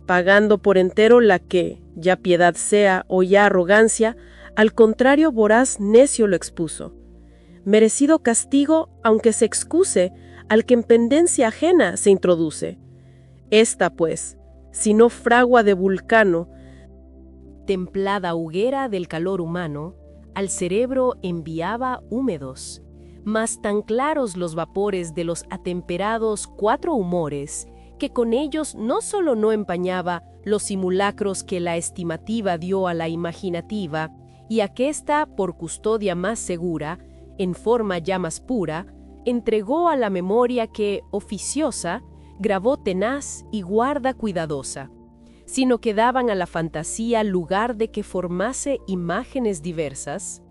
pagando por entero la que, ya piedad sea o ya arrogancia, al contrario voraz necio lo expuso. Merecido castigo, aunque se excuse, al que en pendencia ajena se introduce. Esta, pues, si no fragua de vulcano, templada hoguera del calor humano, al cerebro enviaba húmedos, mas tan claros los vapores de los atemperados cuatro humores, que con ellos no solo no empañaba los simulacros que la estimativa dio a la imaginativa, y aquesta, por custodia más segura, en forma ya más pura, entregó a la memoria que, oficiosa, grabó tenaz y guarda cuidadosa, sino que daban a la fantasía lugar de que formase imágenes diversas,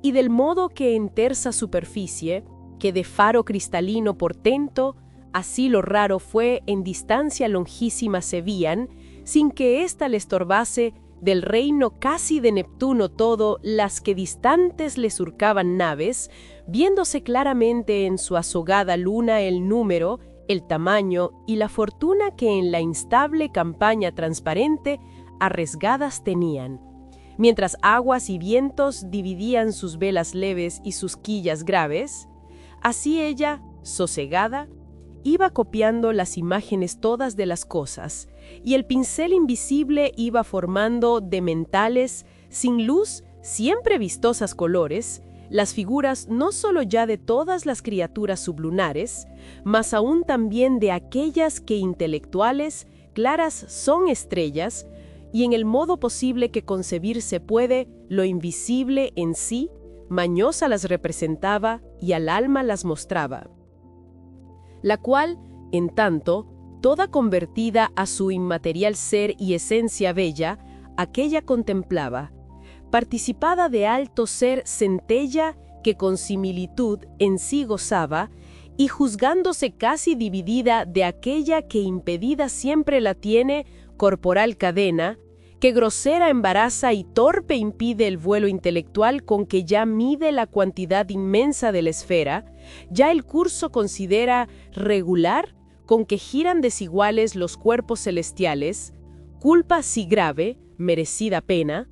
y del modo que en tersa superficie, que de faro cristalino portento, así lo raro fue en distancia longísima se vían, sin que ésta le estorbase, del reino casi de Neptuno todo, las que distantes le surcaban naves, viéndose claramente en su azogada luna el número, el tamaño y la fortuna que en la instable campaña transparente arriesgadas tenían. Mientras aguas y vientos dividían sus velas leves y sus quillas graves, así ella, sosegada, iba copiando las imágenes todas de las cosas, y el pincel invisible iba formando de mentales, sin luz, siempre vistosas colores, las figuras no solo ya de todas las criaturas sublunares, mas aún también de aquellas que intelectuales, claras son estrellas, y en el modo posible que concebirse puede, lo invisible en sí, mañosa las representaba y al alma las mostraba, la cual, en tanto, toda convertida a su inmaterial ser y esencia bella, aquella contemplaba, participada de alto ser centella que con similitud en sí gozaba, y juzgándose casi dividida de aquella que impedida siempre la tiene corporal cadena, que grosera embaraza y torpe impide el vuelo intelectual con que ya mide la cantidad inmensa de la esfera, ya el curso considera regular con que giran desiguales los cuerpos celestiales, culpa si grave, merecida pena,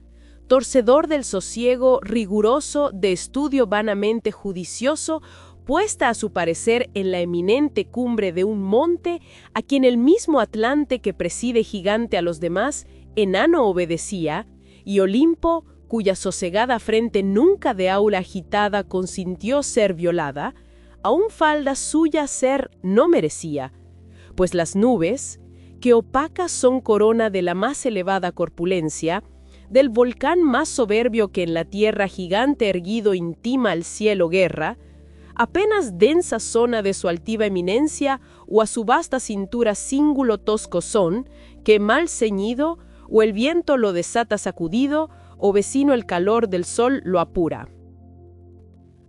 torcedor del sosiego riguroso de estudio vanamente judicioso, puesta a su parecer en la eminente cumbre de un monte, a quien el mismo Atlante que preside gigante a los demás, enano obedecía, y Olimpo, cuya sosegada frente nunca de aura agitada consintió ser violada, aún falda suya ser no merecía, pues las nubes, que opacas son corona de la más elevada corpulencia, del volcán más soberbio que en la tierra gigante erguido intima al cielo guerra, apenas densa zona de su altiva eminencia o a su vasta cintura cíngulo tosco son, que mal ceñido, o el viento lo desata sacudido, o vecino el calor del sol lo apura.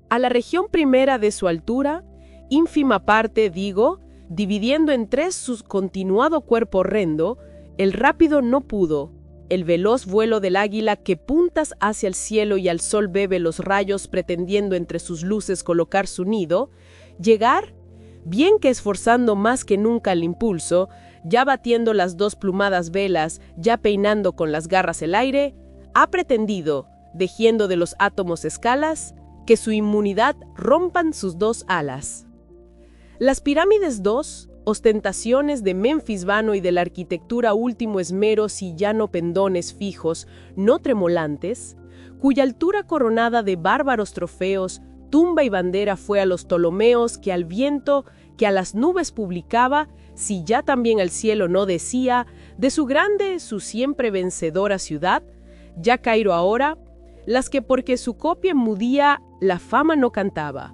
A la región primera de su altura, ínfima parte, digo, dividiendo en tres su continuado cuerpo horrendo, el rápido no pudo, el veloz vuelo del águila que puntas hacia el cielo y al sol bebe los rayos pretendiendo entre sus luces colocar su nido, llegar, bien que esforzando más que nunca el impulso, ya batiendo las dos plumadas velas, ya peinando con las garras el aire, ha pretendido, tejiendo de los átomos escalas, que su inmunidad rompan sus dos alas. Las pirámides dos, ostentaciones de Menfis vano y de la arquitectura último esmero si ya no pendones fijos, no tremolantes, cuya altura coronada de bárbaros trofeos, tumba y bandera fue a los Ptolomeos que al viento, que a las nubes publicaba, si ya también al cielo no decía, de su grande, su siempre vencedora ciudad, ya Cairo ahora, las que porque su copia mudía, la fama no cantaba.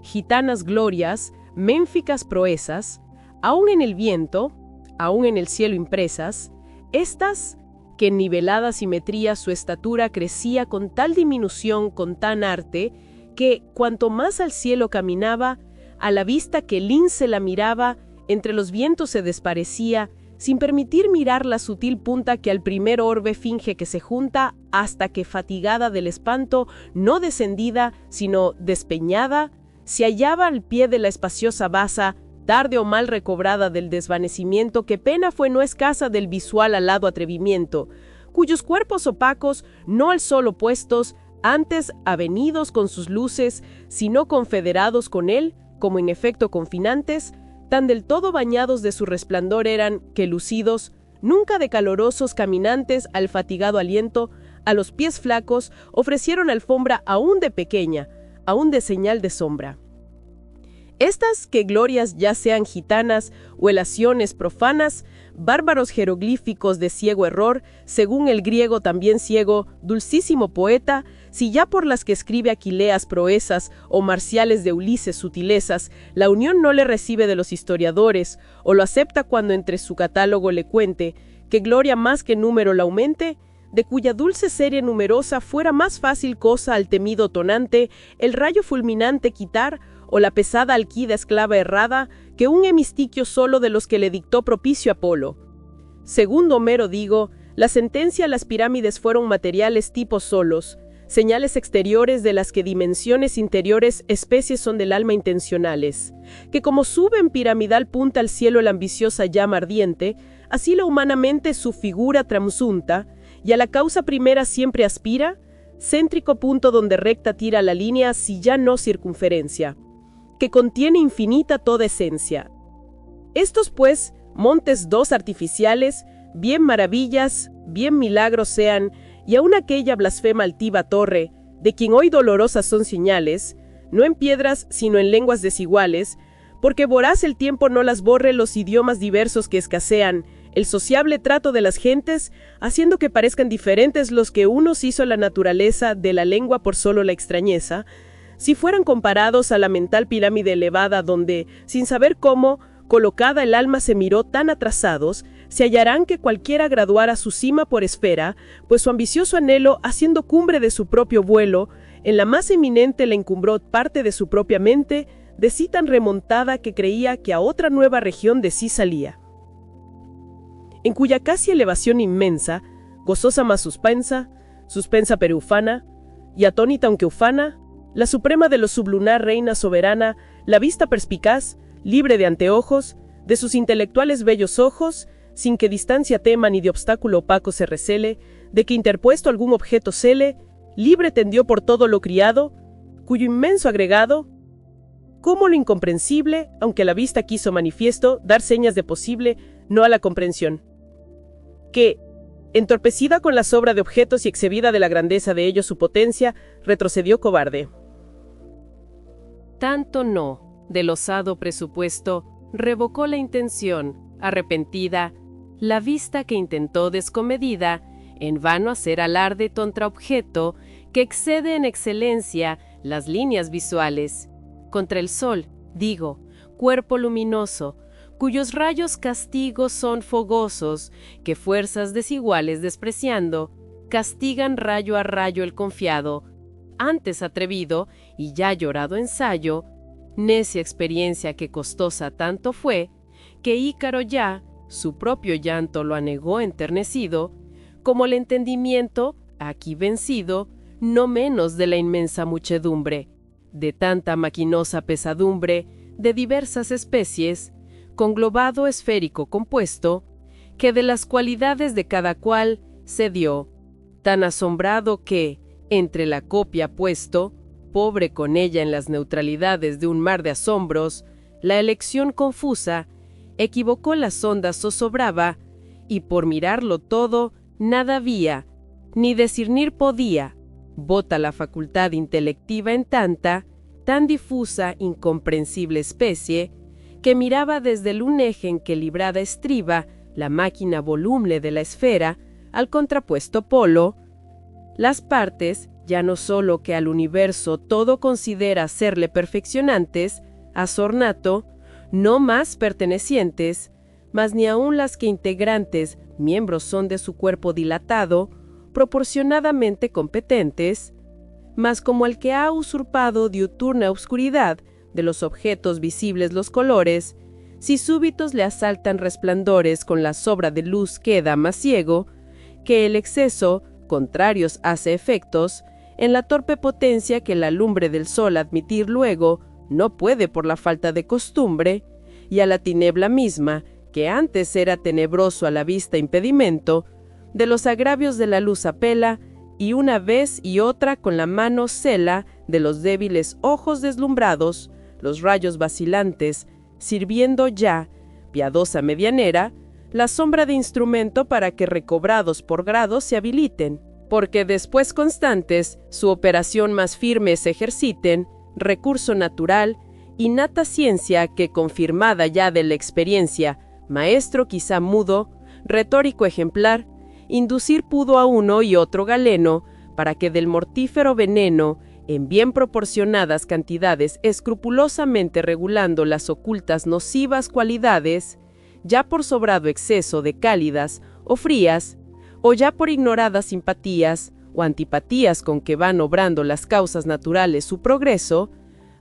Gitanas glorias, ménficas proezas, aún en el viento, aún en el cielo impresas, estas, que en nivelada simetría su estatura crecía con tal diminución, con tan arte, que, cuanto más al cielo caminaba, a la vista que el lince la miraba, entre los vientos se desparecía, sin permitir mirar la sutil punta que al primer orbe finge que se junta, hasta que, fatigada del espanto, no descendida, sino despeñada, se hallaba al pie de la espaciosa basa, tarde o mal recobrada del desvanecimiento que pena fue no escasa del visual alado atrevimiento, cuyos cuerpos opacos, no al sol opuestos, antes avenidos con sus luces, sino confederados con él, como en efecto confinantes, tan del todo bañados de su resplandor eran, que lucidos, nunca de calorosos caminantes al fatigado aliento, a los pies flacos, ofrecieron alfombra aún de pequeña, aún de señal de sombra. Estas que glorias ya sean gitanas o elaciones profanas, bárbaros jeroglíficos de ciego error, según el griego también ciego, dulcísimo poeta, si ya por las que escribe Aquileas proezas o marciales de Ulises sutilezas, la unión no le recibe de los historiadores, o lo acepta cuando entre su catálogo le cuente, que gloria más que número la aumente, de cuya dulce serie numerosa fuera más fácil cosa al temido tonante, el rayo fulminante quitar, o la pesada alquida esclava errada, que un hemistiquio solo de los que le dictó propicio Apolo. Según Homero digo, la sentencia a las pirámides fueron materiales tipos solos, señales exteriores de las que dimensiones interiores especies son del alma intencionales, que como sube en piramidal punta al cielo la ambiciosa llama ardiente, así la humanamente su figura transunta, y a la causa primera siempre aspira, céntrico punto donde recta tira la línea si ya no circunferencia, que contiene infinita toda esencia. Estos pues, montes dos artificiales, bien maravillas, bien milagros sean, y aun aquella blasfema altiva torre, de quien hoy dolorosas son señales, no en piedras sino en lenguas desiguales, porque voraz el tiempo no las borre los idiomas diversos que escasean, el sociable trato de las gentes, haciendo que parezcan diferentes los que unos hizo la naturaleza de la lengua por solo la extrañeza, si fueran comparados a la mental pirámide elevada donde, sin saber cómo, colocada el alma se miró tan atrasados, se hallarán que cualquiera graduara su cima por esfera, pues su ambicioso anhelo, haciendo cumbre de su propio vuelo, en la más eminente le encumbró parte de su propia mente, de sí tan remontada que creía que a otra nueva región de sí salía. En cuya casi elevación inmensa, gozosa más suspensa pero ufana, y atónita aunque ufana, la suprema de lo sublunar reina soberana, la vista perspicaz, libre de anteojos, de sus intelectuales bellos ojos, sin que distancia tema ni de obstáculo opaco se recele, de que interpuesto algún objeto cele, libre tendió por todo lo criado, cuyo inmenso agregado, como lo incomprensible, aunque la vista quiso manifiesto, dar señas de posible, no a la comprensión. Que, entorpecida con la sobra de objetos y excedida de la grandeza de ellos su potencia, retrocedió cobarde. Tanto no, del osado presupuesto, revocó la intención, arrepentida, la vista que intentó descomedida, en vano hacer alarde contra objeto que excede en excelencia las líneas visuales. Contra el sol, digo, cuerpo luminoso, cuyos rayos castigos son fogosos, que fuerzas desiguales despreciando, castigan rayo a rayo el confiado, antes atrevido y ya llorado ensayo, necia experiencia que costosa tanto fue, que Ícaro ya, su propio llanto lo anegó enternecido, como el entendimiento, aquí vencido, no menos de la inmensa muchedumbre, de tanta maquinosa pesadumbre, de diversas especies, conglobado esférico compuesto, que de las cualidades de cada cual se dio, tan asombrado que, entre la copia puesto, pobre con ella en las neutralidades de un mar de asombros, la elección confusa, equivocó las ondas zozobraba, y por mirarlo todo, nada había, ni discernir podía, bota la facultad intelectiva en tanta, tan difusa, incomprensible especie, que miraba desde el un eje en que librada estriba la máquina volumble de la esfera, al contrapuesto polo, las partes, ya no sólo que al universo todo considera serle perfeccionantes, a su ornato, no más pertenecientes, mas ni aun las que integrantes, miembros son de su cuerpo dilatado, proporcionadamente competentes, mas como el que ha usurpado diuturna obscuridad de los objetos visibles los colores, si súbitos le asaltan resplandores con la sobra de luz queda más ciego, que el exceso, contrarios hace efectos, en la torpe potencia que la lumbre del sol admitir luego, no puede por la falta de costumbre, y a la tiniebla misma, que antes era tenebroso a la vista impedimento, de los agravios de la luz apela, y una vez y otra con la mano cela de los débiles ojos deslumbrados, los rayos vacilantes, sirviendo ya, piadosa medianera, la sombra de instrumento para que recobrados por grados se habiliten, porque después constantes su operación más firme se ejerciten, recurso natural, innata ciencia que confirmada ya de la experiencia, maestro quizá mudo, retórico ejemplar, inducir pudo a uno y otro galeno, para que del mortífero veneno, en bien proporcionadas cantidades, escrupulosamente regulando las ocultas nocivas cualidades, ya por sobrado exceso de cálidas o frías, o ya por ignoradas simpatías o antipatías con que van obrando las causas naturales su progreso,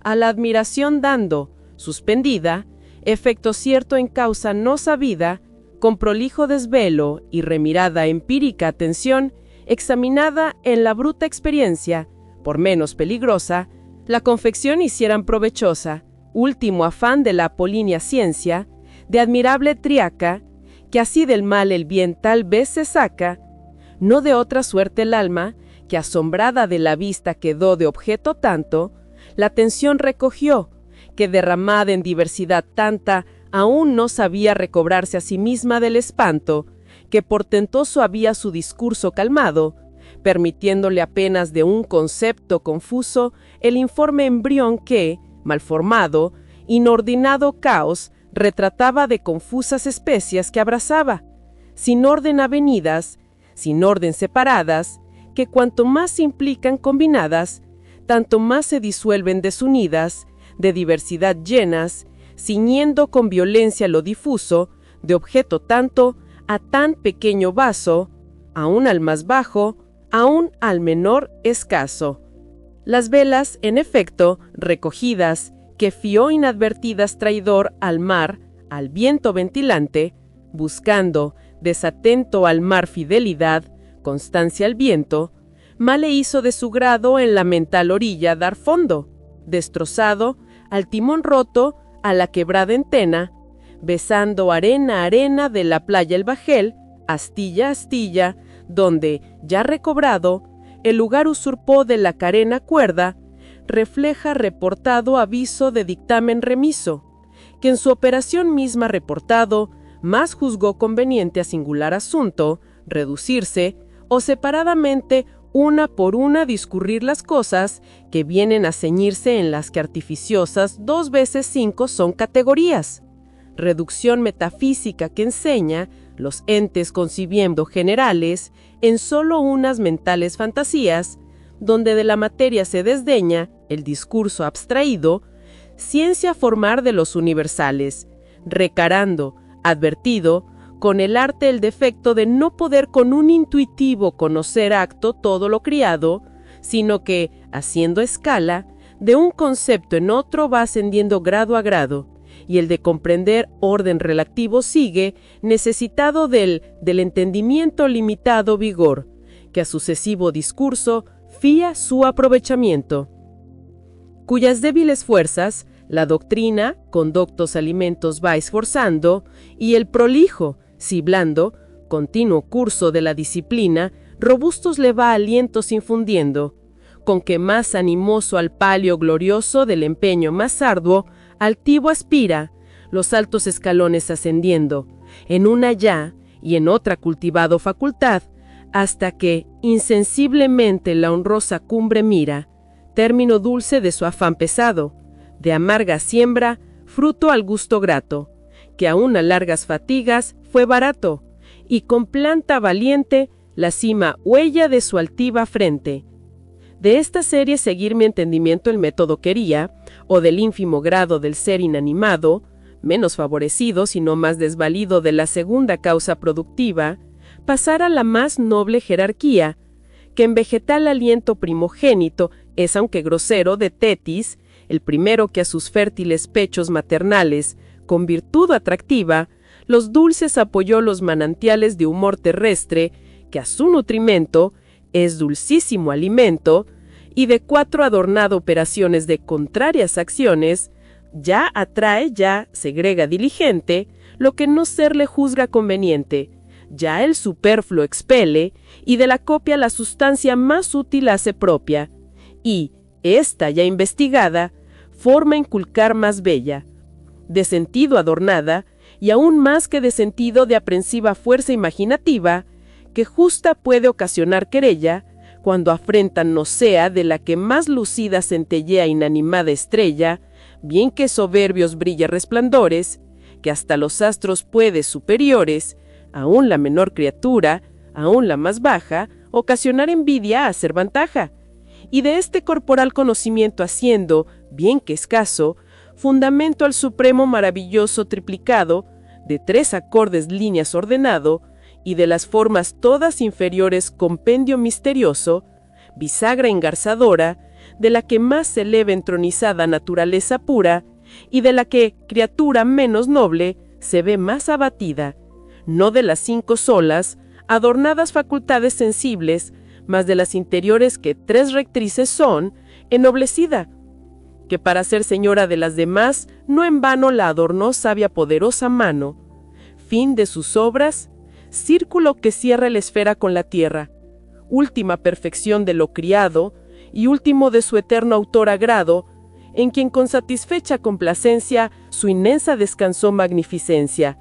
a la admiración dando, suspendida, efecto cierto en causa no sabida, con prolijo desvelo y remirada empírica atención, examinada en la bruta experiencia, por menos peligrosa, la confección hicieran provechosa, último afán de la apolínea ciencia, de admirable triaca, que así del mal el bien tal vez se saca, no de otra suerte el alma, que asombrada de la vista quedó de objeto tanto, la atención recogió, que derramada en diversidad tanta, aún no sabía recobrarse a sí misma del espanto, que portentoso había su discurso calmado, permitiéndole apenas de un concepto confuso el informe embrión que, mal formado, inordinado caos, retrataba de confusas especies que abrazaba, sin orden avenidas, sin orden separadas, que cuanto más se implican combinadas, tanto más se disuelven desunidas, de diversidad llenas, ciñendo con violencia lo difuso, de objeto tanto a tan pequeño vaso, aún al más bajo, aún al menor escaso. Las velas, en efecto, recogidas, que fió inadvertidas traidor al mar, al viento ventilante, buscando, desatento al mar fidelidad, constancia al viento, mal le hizo de su grado en la mental orilla dar fondo, destrozado, al timón roto, a la quebrada entena, besando arena a arena de la playa el bajel, astilla a astilla, donde, ya recobrado, el lugar usurpó de la carena cuerda, refleja reportado aviso de dictamen remiso, que en su operación misma reportado, más juzgó conveniente a singular asunto, reducirse, o separadamente una por una discurrir las cosas que vienen a ceñirse en las que artificiosas 2 veces 5 son categorías. Reducción metafísica que enseña, los entes concibiendo generales, en solo unas mentales fantasías, donde de la materia se desdeña, el discurso abstraído, ciencia formar de los universales, recarando, advertido, con el arte el defecto de no poder con un intuitivo conocer acto todo lo criado, sino que, haciendo escala, de un concepto en otro va ascendiendo grado a grado, y el de comprender orden relativo sigue, necesitado del entendimiento limitado vigor, que a sucesivo discurso fía su aprovechamiento. Cuyas débiles fuerzas, la doctrina, con doctos alimentos va esforzando, y el prolijo, si blando, continuo curso de la disciplina, robustos le va alientos infundiendo, con que más animoso al palio glorioso del empeño más arduo, altivo aspira, los altos escalones ascendiendo, en una ya y en otra cultivado facultad, hasta que insensiblemente la honrosa cumbre mira, término dulce de su afán pesado, de amarga siembra, fruto al gusto grato, que aún a largas fatigas fue barato, y con planta valiente la cima huella de su altiva frente. De esta serie seguir mi entendimiento el método quería, o del ínfimo grado del ser inanimado, menos favorecido sino más desvalido de la segunda causa productiva, pasar a la más noble jerarquía, que en vegetal aliento primogénito es, aunque grosero, de Tetis, el primero que a sus fértiles pechos maternales, con virtud atractiva, los dulces apoyó los manantiales de humor terrestre, que a su nutrimento es dulcísimo alimento, y de 4 adornado operaciones de contrarias acciones, ya atrae, ya segrega diligente, lo que no serle juzga conveniente, ya el superfluo expele, y de la copia la sustancia más útil hace propia, y, esta ya investigada, forma inculcar más bella, de sentido adornada, y aún más que de sentido de aprensiva fuerza imaginativa, que justa puede ocasionar querella, cuando afrentan no sea de la que más lucida centellea inanimada estrella, bien que soberbios brilla resplandores, que hasta los astros puede superiores, aún la menor criatura, aún la más baja, ocasionar envidia a hacer ventaja, y de este corporal conocimiento haciendo, bien que escaso, fundamento al supremo maravilloso triplicado, de 3 acordes líneas ordenado, y de las formas todas inferiores compendio misterioso, bisagra engarzadora, de la que más se eleva entronizada naturaleza pura, y de la que, criatura menos noble, se ve más abatida, no de las 5 solas, adornadas facultades sensibles, mas de las interiores que 3 rectrices son, ennoblecida, que para ser señora de las demás, no en vano la adornó sabia poderosa mano, fin de sus obras, círculo que cierra la esfera con la tierra, última perfección de lo criado, y último de su eterno autor agrado, en quien con satisfecha complacencia su inmensa descansó magnificencia,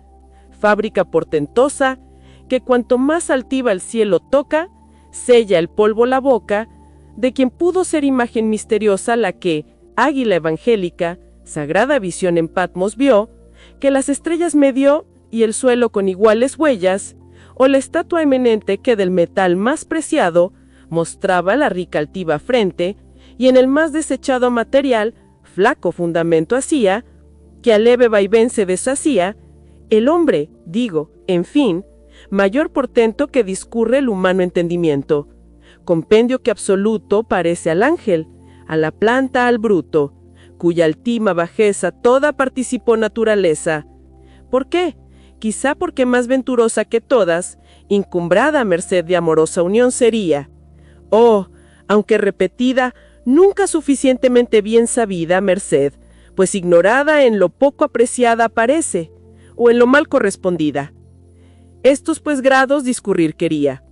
fábrica portentosa, que cuanto más altiva el cielo toca, sella el polvo la boca, de quien pudo ser imagen misteriosa la que, águila evangélica, sagrada visión en Patmos vio, que las estrellas medió y el suelo con iguales huellas, o la estatua eminente que del metal más preciado mostraba la rica altiva frente, y en el más desechado material, flaco fundamento hacía, que a leve vaivén se deshacía, el hombre, digo, en fin, mayor portento que discurre el humano entendimiento, compendio que absoluto parece al ángel, a la planta al bruto, cuya altima bajeza toda participó naturaleza. ¿Por qué? Quizá porque más venturosa que todas, incumbrada a merced de amorosa unión sería. Oh, aunque repetida, nunca suficientemente bien sabida merced, pues ignorada en lo poco apreciada parece, o en lo mal correspondida. Estos pues grados discurrir quería.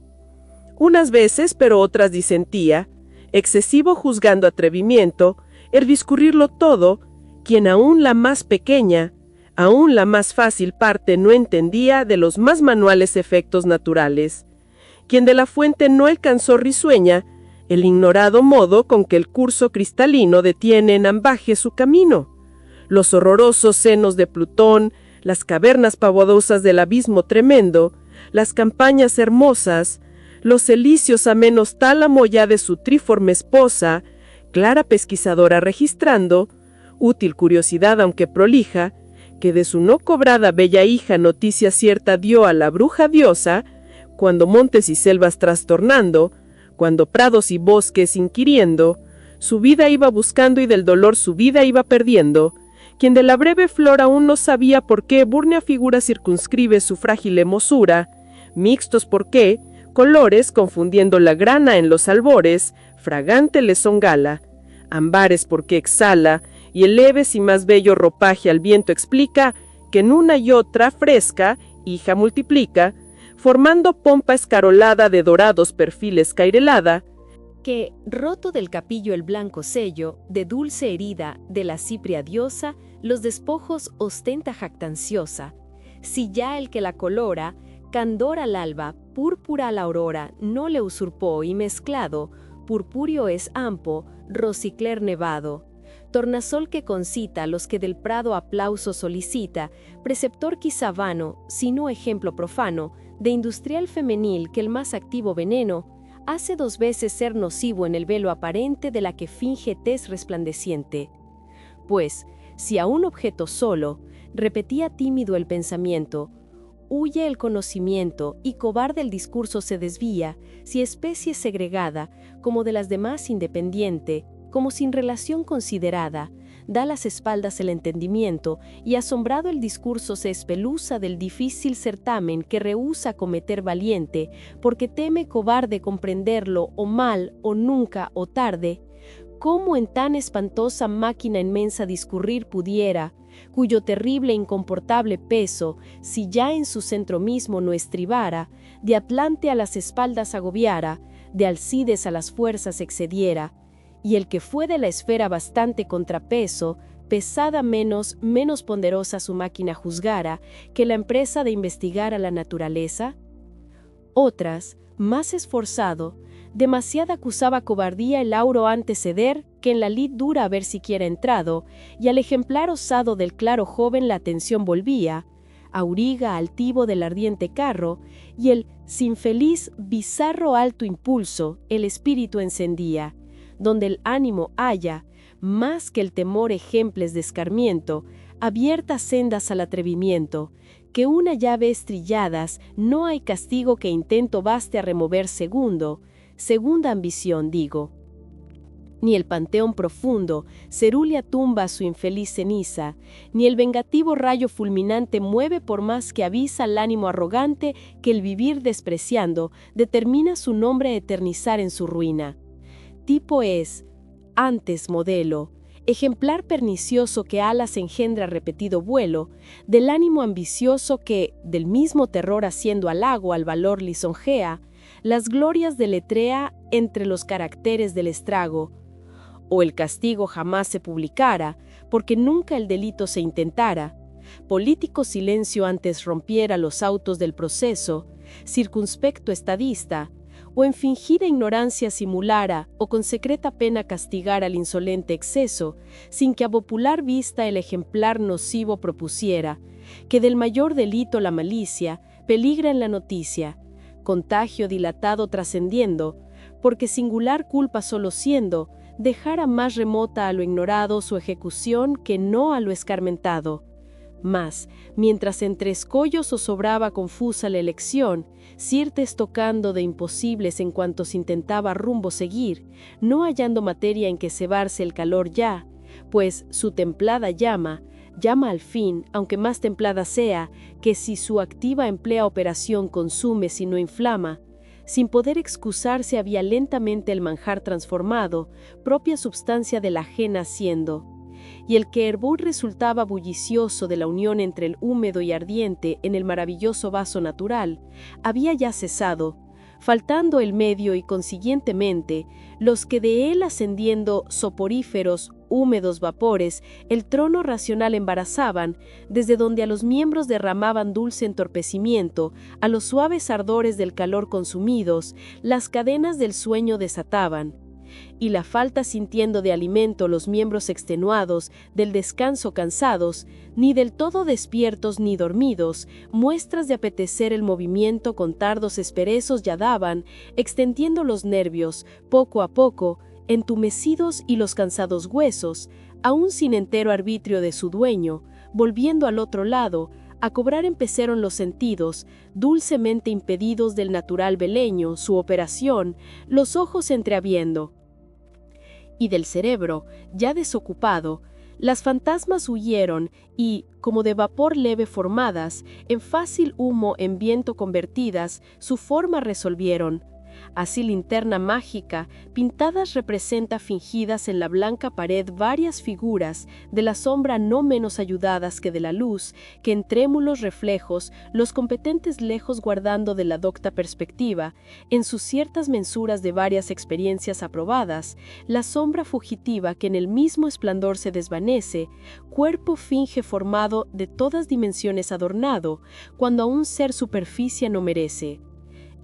Unas veces, pero otras disentía, excesivo juzgando atrevimiento, el discurrirlo todo, quien aún la más pequeña, aún la más fácil parte no entendía de los más manuales efectos naturales, quien de la fuente no alcanzó risueña, el ignorado modo con que el curso cristalino detiene en ambaje su camino, los horrorosos senos de Plutón, las cavernas pavorosas del abismo tremendo, las campañas hermosas, los elíseos amenos tálamo ya de su triforme esposa, clara pesquisadora registrando, útil curiosidad aunque prolija, que de su no cobrada bella hija noticia cierta dio a la bruja diosa, cuando montes y selvas trastornando, cuando prados y bosques inquiriendo, su vida iba buscando y del dolor su vida iba perdiendo, quien de la breve flor aún no sabía por qué búrnea figura circunscribe su frágil hermosura, mixtos por qué, colores confundiendo la grana en los albores, fragante le son gala, ambares porque exhala, y el leves y más bello ropaje al viento explica, que en una y otra fresca, hija multiplica, formando pompa escarolada de dorados perfiles cairelada, que, roto del capillo el blanco sello, de dulce herida de la cipria diosa, los despojos ostenta jactanciosa. Si ya el que la colora, candor al alba, púrpura a la aurora, no le usurpó y mezclado, purpúreo es ampo, rosicler nevado. Tornasol que concita los que del prado aplauso solicita, preceptor quizá vano, sino ejemplo profano, de industrial femenil que el más activo veneno, hace 2 veces ser nocivo en el velo aparente de la que finge tez resplandeciente. Pues, si a un objeto solo, repetía tímido el pensamiento, huye el conocimiento y cobarde el discurso se desvía, si especie segregada, como de las demás independiente, como sin relación considerada, da las espaldas el entendimiento, y asombrado el discurso se espeluza del difícil certamen que rehúsa cometer valiente, porque teme cobarde comprenderlo, o mal, o nunca, o tarde. ¿Cómo en tan espantosa máquina inmensa discurrir pudiera, cuyo terrible e incomportable peso, si ya en su centro mismo no estribara, de Atlante a las espaldas agobiara, de Alcides a las fuerzas excediera? Y el que fue de la esfera bastante contrapeso, pesada menos ponderosa su máquina juzgara, que la empresa de investigar a la naturaleza? Otras, más esforzado, demasiada acusaba cobardía el auro anteceder, que en la lid dura haber siquiera entrado, y al ejemplar osado del claro joven la atención volvía, auriga altivo del ardiente carro, y el sin feliz bizarro alto impulso el espíritu encendía, donde el ánimo halla, más que el temor ejemples de escarmiento, abiertas sendas al atrevimiento, que una llave estrilladas no hay castigo que intento baste a remover segunda ambición digo. Ni el panteón profundo, cerúlea tumba su infeliz ceniza, ni el vengativo rayo fulminante mueve por más que avisa al ánimo arrogante que el vivir despreciando determina su nombre a eternizar en su ruina. Tipo es, antes modelo, ejemplar pernicioso que alas engendra repetido vuelo, del ánimo ambicioso que, del mismo terror haciendo halago al valor lisonjea, las glorias deletrea entre los caracteres del estrago, o el castigo jamás se publicara, porque nunca el delito se intentara, político silencio antes rompiera los autos del proceso, circunspecto estadista, o en fingida ignorancia simulara, o con secreta pena castigara al insolente exceso, sin que a popular vista el ejemplar nocivo propusiera, que del mayor delito la malicia peligra en la noticia, contagio dilatado trascendiendo, porque singular culpa solo siendo, dejara más remota a lo ignorado su ejecución que no a lo escarmentado. Mas, mientras entre escollos zozobraba confusa la elección, ciertes tocando de imposibles en cuantos intentaba rumbo seguir, no hallando materia en que cebarse el calor ya, pues su templada llama al fin, aunque más templada sea, que si su activa emplea operación consume si no inflama, sin poder excusarse había lentamente el manjar transformado, propia substancia de la ajena siendo. Y el que hervor resultaba bullicioso de la unión entre el húmedo y ardiente en el maravilloso vaso natural, había ya cesado, faltando el medio y consiguientemente, los que de él ascendiendo soporíferos, húmedos vapores, el trono racional embarazaban, desde donde a los miembros derramaban dulce entorpecimiento, a los suaves ardores del calor consumidos, las cadenas del sueño desataban. Y la falta sintiendo de alimento los miembros extenuados, del descanso cansados, ni del todo despiertos ni dormidos, muestras de apetecer el movimiento con tardos esperezos ya daban, extendiendo los nervios, poco a poco, entumecidos y los cansados huesos, aún sin entero arbitrio de su dueño, volviendo al otro lado, a cobrar empezaron los sentidos, dulcemente impedidos del natural beleño, su operación, los ojos entreabriendo. Y del cerebro, ya desocupado, Las fantasmas huyeron y, como de vapor leve formadas, en fácil humo en viento convertidas, su forma resolvieron. Así linterna mágica, pintadas representa fingidas en la blanca pared varias figuras, de la sombra no menos ayudadas que de la luz, que en trémulos reflejos, los competentes lejos guardando de la docta perspectiva, en sus ciertas mensuras de varias experiencias aprobadas, la sombra fugitiva que en el mismo esplendor se desvanece, cuerpo finge formado de todas dimensiones adornado, cuando a un ser superficie no merece.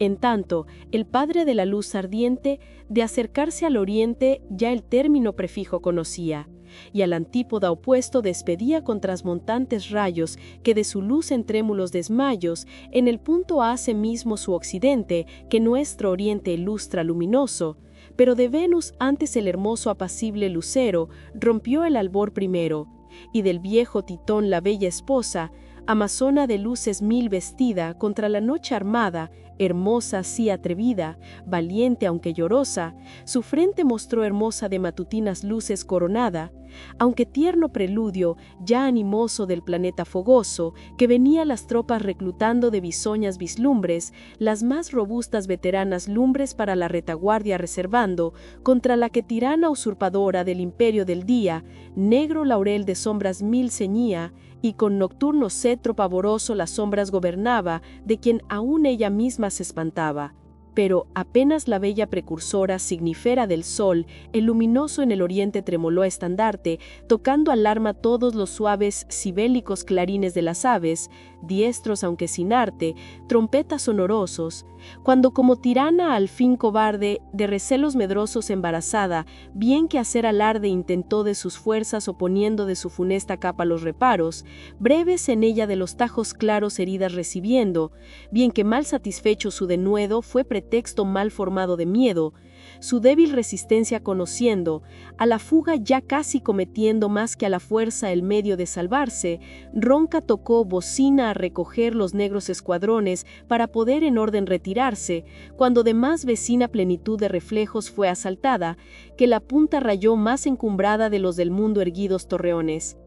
En tanto, el padre de la luz ardiente, de acercarse al oriente, ya el término prefijo conocía, y al antípoda opuesto despedía con trasmontantes rayos que de su luz en trémulos desmayos, en el punto hace mismo su occidente, que nuestro oriente ilustra luminoso, pero de Venus antes el hermoso apacible lucero rompió el albor primero, y del viejo Titón la bella esposa, amazona de luces mil vestida, contra la noche armada, hermosa sí atrevida, valiente aunque llorosa, su frente mostró hermosa de matutinas luces coronada, aunque tierno preludio, ya animoso del planeta fogoso, que venía las tropas reclutando de bisoñas vislumbres, las más robustas veteranas lumbres para la retaguardia reservando, contra la que tirana usurpadora del imperio del día, negro laurel de sombras mil ceñía, y con nocturno cetro pavoroso las sombras gobernaba, de quien aún ella misma se espantaba. Pero apenas la bella precursora signifera del sol, el luminoso en el oriente tremoló estandarte, tocando alarma todos los suaves sibélicos clarines de las aves, diestros aunque sin arte, trompetas sonorosos, cuando como tirana al fin cobarde, de recelos medrosos embarazada, bien que hacer alarde intentó de sus fuerzas oponiendo de su funesta capa los reparos, breves en ella de los tajos claros heridas recibiendo, bien que mal satisfecho su denuedo fue pretexto mal formado de miedo, su débil resistencia conociendo, a la fuga ya casi cometiendo más que a la fuerza el medio de salvarse, ronca tocó bocina a recoger los negros escuadrones para poder en orden retirarse, cuando de más vecina plenitud de reflejos fue asaltada, que la punta rayó más encumbrada de los del mundo erguidos torreones.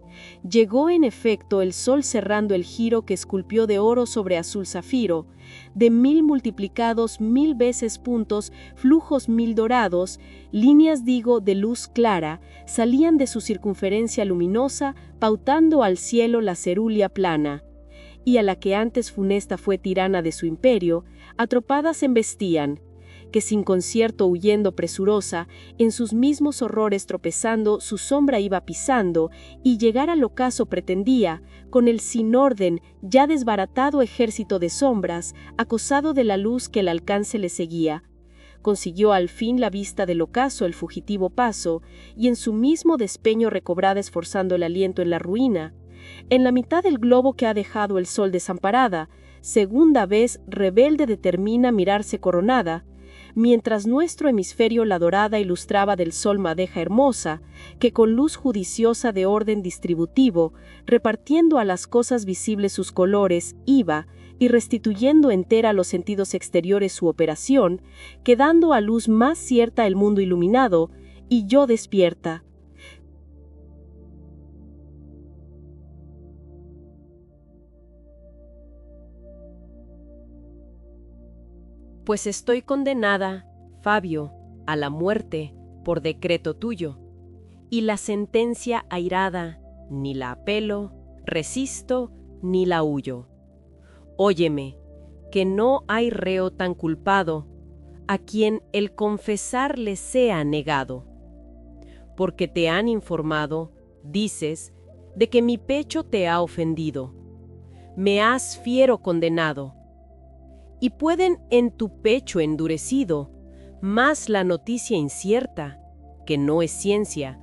Llegó en efecto el sol cerrando el giro que esculpió de oro sobre azul zafiro, de mil multiplicados mil veces puntos, flujos mil dorados, líneas digo de luz clara, salían de su circunferencia luminosa, pautando al cielo la cerulia plana. Y a la que antes funesta fue tirana de su imperio, atropadas embestían, que sin concierto huyendo presurosa, en sus mismos horrores tropezando, su sombra iba pisando, y llegar al ocaso pretendía, con el sin orden, ya desbaratado ejército de sombras, acosado de la luz que el alcance le seguía. Consiguió al fin la vista del ocaso el fugitivo paso, y en su mismo despeño recobrada esforzando el aliento en la ruina. En la mitad del globo que ha dejado el sol desamparada, segunda vez rebelde determina mirarse coronada, mientras nuestro hemisferio la dorada ilustraba del sol madeja hermosa, que con luz judiciosa de orden distributivo, repartiendo a las cosas visibles sus colores, iba, y restituyendo entera a los sentidos exteriores su operación, quedando a luz más cierta el mundo iluminado, y yo despierta. Pues estoy condenada, Fabio, a la muerte, por decreto tuyo, y la sentencia airada, ni la apelo, resisto, ni la huyo. Óyeme, que no hay reo tan culpado, a quien el confesar le sea negado. Porque te han informado, dices, de que mi pecho te ha ofendido. Me has fiero condenado. Y pueden en tu pecho endurecido, más la noticia incierta, que no es ciencia,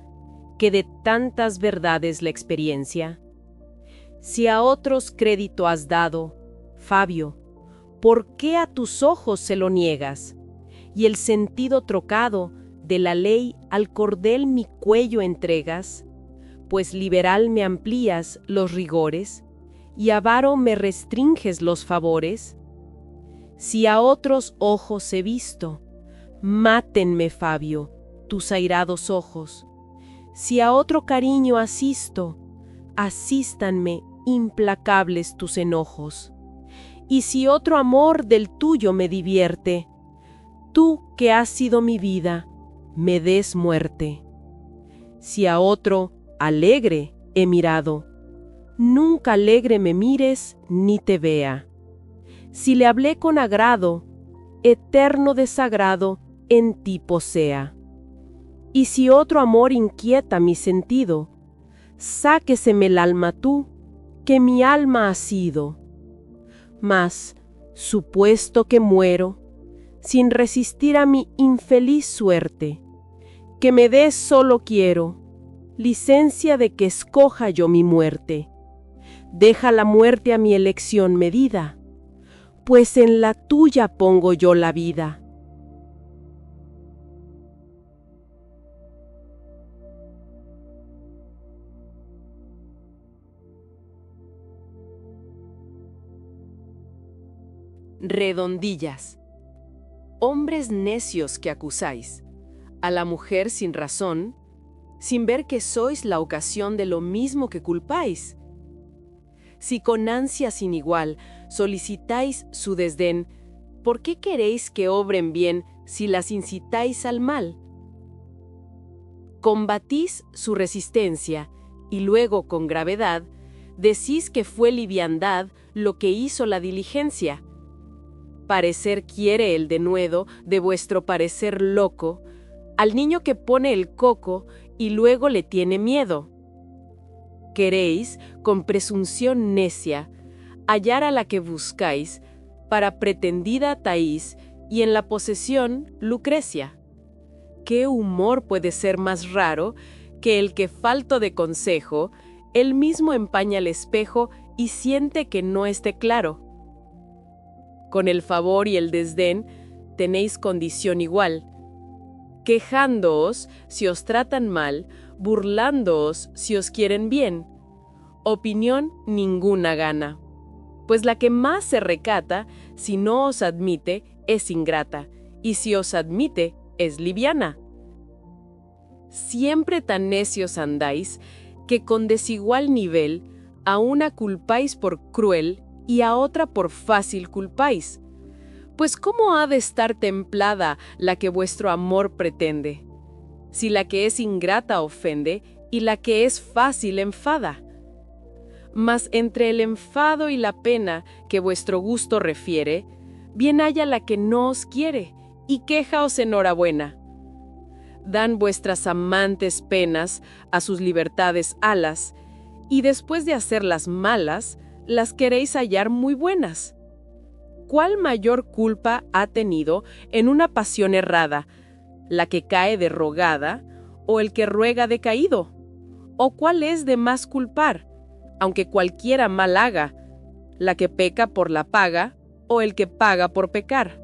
que de tantas verdades la experiencia. Si a otros crédito has dado, Fabio, ¿por qué a tus ojos se lo niegas? Y el sentido trocado de la ley al cordel mi cuello entregas, pues liberal me amplías los rigores, y avaro me restringes los favores. Si a otros ojos he visto, mátenme, Fabio, tus airados ojos. Si a otro cariño asisto, asístanme implacables tus enojos. Y si otro amor del tuyo me divierte, tú que has sido mi vida, me des muerte. Si a otro alegre he mirado, nunca alegre me mires ni te vea. Si le hablé con agrado, eterno desagrado en ti posea. Y si otro amor inquieta mi sentido, sáqueseme el alma tú, que mi alma ha sido. Mas, supuesto que muero, sin resistir a mi infeliz suerte, que me des solo quiero, licencia de que escoja yo mi muerte. Deja la muerte a mi elección medida, pues en la tuya pongo yo la vida. Redondillas. Hombres necios que acusáis, a la mujer sin razón, sin ver que sois la ocasión de lo mismo que culpáis. Si con ansia sin igual solicitáis su desdén, ¿por qué queréis que obren bien si las incitáis al mal? Combatís su resistencia y luego con gravedad decís que fue liviandad lo que hizo la diligencia. Parecer quiere el denuedo de vuestro parecer loco, al niño que pone el coco y luego le tiene miedo. Queréis, con presunción necia, hallar a la que buscáis, para pretendida Taís y en la posesión Lucrecia. ¿Qué humor puede ser más raro que el que, falto de consejo, él mismo empaña el espejo y siente que no esté claro? Con el favor y el desdén tenéis condición igual, quejándoos si os tratan mal, burlándoos si os quieren bien. Opinión ninguna gana, pues la que más se recata, si no os admite, es ingrata, y si os admite, es liviana. Siempre tan necios andáis, que con desigual nivel, a una culpáis por cruel, y a otra por fácil culpáis. Pues ¿cómo ha de estar templada la que vuestro amor pretende? Si la que es ingrata ofende, y la que es fácil enfada. Mas entre el enfado y la pena que vuestro gusto refiere, bien haya la que no os quiere, y quejaos enhorabuena. Dan vuestras amantes penas a sus libertades alas, y después de hacerlas malas, las queréis hallar muy buenas. ¿Cuál mayor culpa ha tenido en una pasión errada, la que cae de rogada o el que ruega decaído? ¿O cuál es de más culpar, aunque cualquiera mal haga, la que peca por la paga o el que paga por pecar?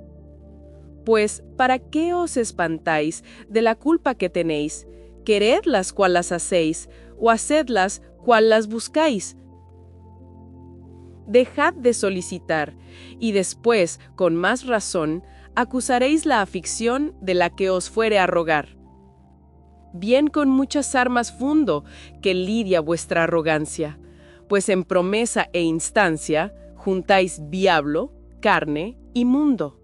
Pues, ¿para qué os espantáis de la culpa que tenéis? Queredlas cual las hacéis, o hacedlas cual las buscáis. Dejad de solicitar, y después, con más razón, acusaréis la afición de la que os fuere a rogar. Bien con muchas armas fundo que lidia vuestra arrogancia, pues en promesa e instancia juntáis diablo, carne y mundo.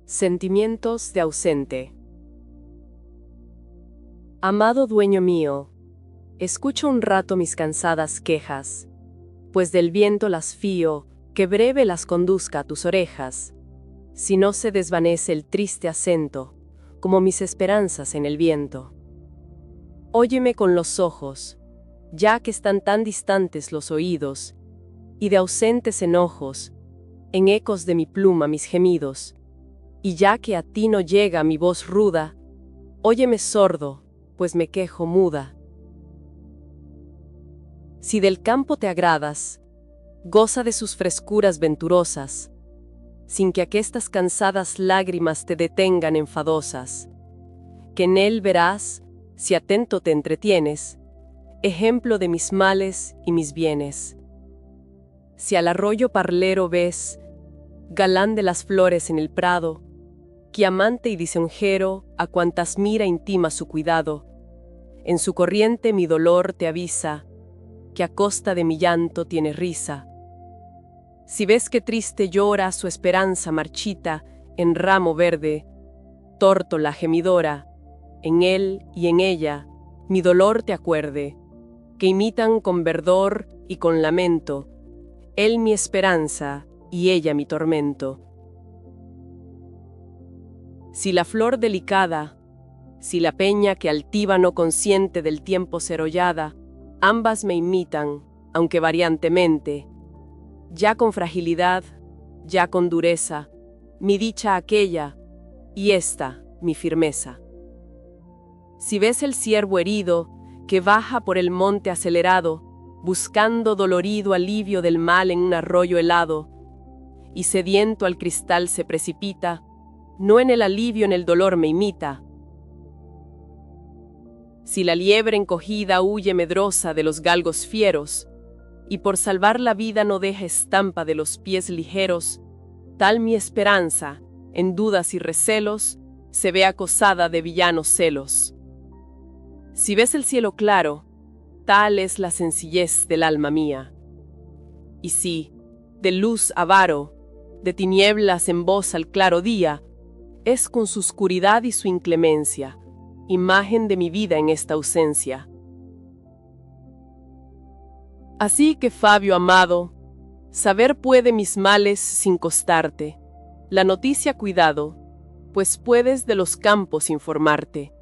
Sentimientos de ausente. Amado dueño mío, escucha un rato mis cansadas quejas, pues del viento las fío, que breve las conduzca a tus orejas, si no se desvanece el triste acento, como mis esperanzas en el viento. Óyeme con los ojos, ya que están tan distantes los oídos, y de ausentes enojos, en ecos de mi pluma mis gemidos, y ya que a ti no llega mi voz ruda, óyeme sordo, pues me quejo muda. Si del campo te agradas, goza de sus frescuras venturosas, sin que aquestas cansadas lágrimas te detengan enfadosas, que en él verás, si atento te entretienes, ejemplo de mis males y mis bienes. Si al arroyo parlero ves, galán de las flores en el prado, que amante y lisonjero a cuantas mira intima su cuidado, en su corriente mi dolor te avisa, que a costa de mi llanto tiene risa. Si ves que triste llora su esperanza marchita en ramo verde, tórtola gemidora, en él y en ella mi dolor te acuerde, que imitan con verdor y con lamento, él mi esperanza y ella mi tormento. Si la flor delicada, si la peña que altiva no consciente del tiempo cerollada, ambas me imitan, aunque variantemente, ya con fragilidad, ya con dureza, mi dicha aquella, y esta mi firmeza. Si ves el ciervo herido, que baja por el monte acelerado, buscando dolorido alivio del mal en un arroyo helado, y sediento al cristal se precipita, no en el alivio en el dolor me imita. Si la liebre encogida huye medrosa de los galgos fieros, y por salvar la vida no deja estampa de los pies ligeros, tal mi esperanza, en dudas y recelos, se ve acosada de villanos celos. Si ves el cielo claro, tal es la sencillez del alma mía. Y si, de luz avaro, de tinieblas en voz al claro día, es con su oscuridad y su inclemencia, imagen de mi vida en esta ausencia. Así que, Fabio amado, saber puede mis males sin costarte, la noticia cuidado, pues puedes de los campos informarte,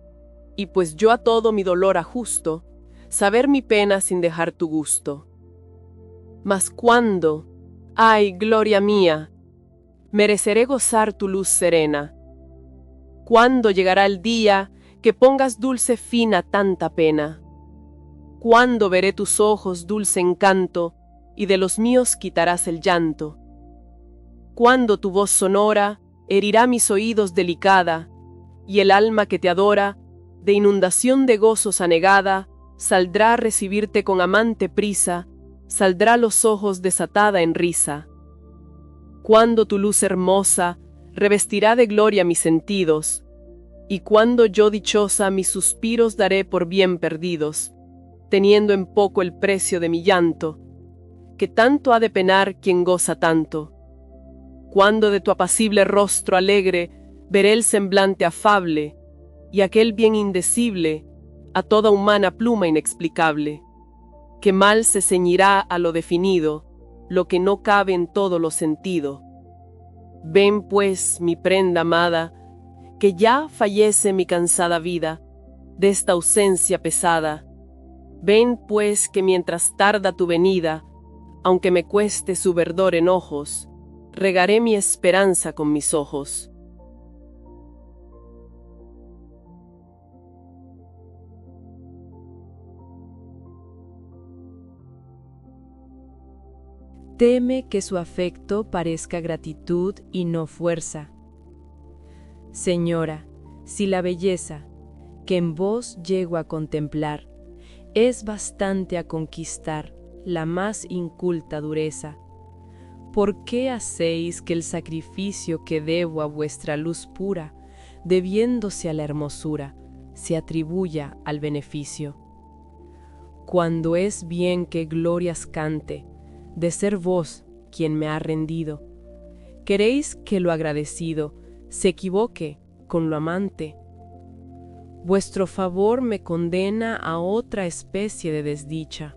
y pues yo a todo mi dolor ajusto, saber mi pena sin dejar tu gusto. Mas cuándo, ay, gloria mía, mereceré gozar tu luz serena. ¿Cuándo llegará el día que pongas dulce fin a tanta pena? ¿Cuándo veré tus ojos dulce encanto y de los míos quitarás el llanto? ¿Cuándo tu voz sonora herirá mis oídos delicada y el alma que te adora, de inundación de gozos anegada, saldrá a recibirte con amante prisa, saldrá los ojos desatada en risa? Cuando tu luz hermosa revestirá de gloria mis sentidos, y cuando yo dichosa mis suspiros daré por bien perdidos, teniendo en poco el precio de mi llanto, que tanto ha de penar quien goza tanto. Cuando de tu apacible rostro alegre veré el semblante afable, y aquel bien indecible, a toda humana pluma inexplicable, que mal se ceñirá a lo definido, lo que no cabe en todo lo sentido. Ven pues, mi prenda amada, que ya fallece mi cansada vida, de esta ausencia pesada. Ven pues que mientras tarda tu venida, aunque me cueste su verdor en ojos, regaré mi esperanza con mis ojos. Teme que su afecto parezca gratitud y no fuerza. Señora, si la belleza, que en vos llego a contemplar, es bastante a conquistar la más inculta dureza, ¿por qué hacéis que el sacrificio que debo a vuestra luz pura, debiéndose a la hermosura, se atribuya al beneficio? Cuando es bien que glorias cante, de ser vos quien me ha rendido, ¿queréis que lo agradecido se equivoque con lo amante? Vuestro favor me condena a otra especie de desdicha,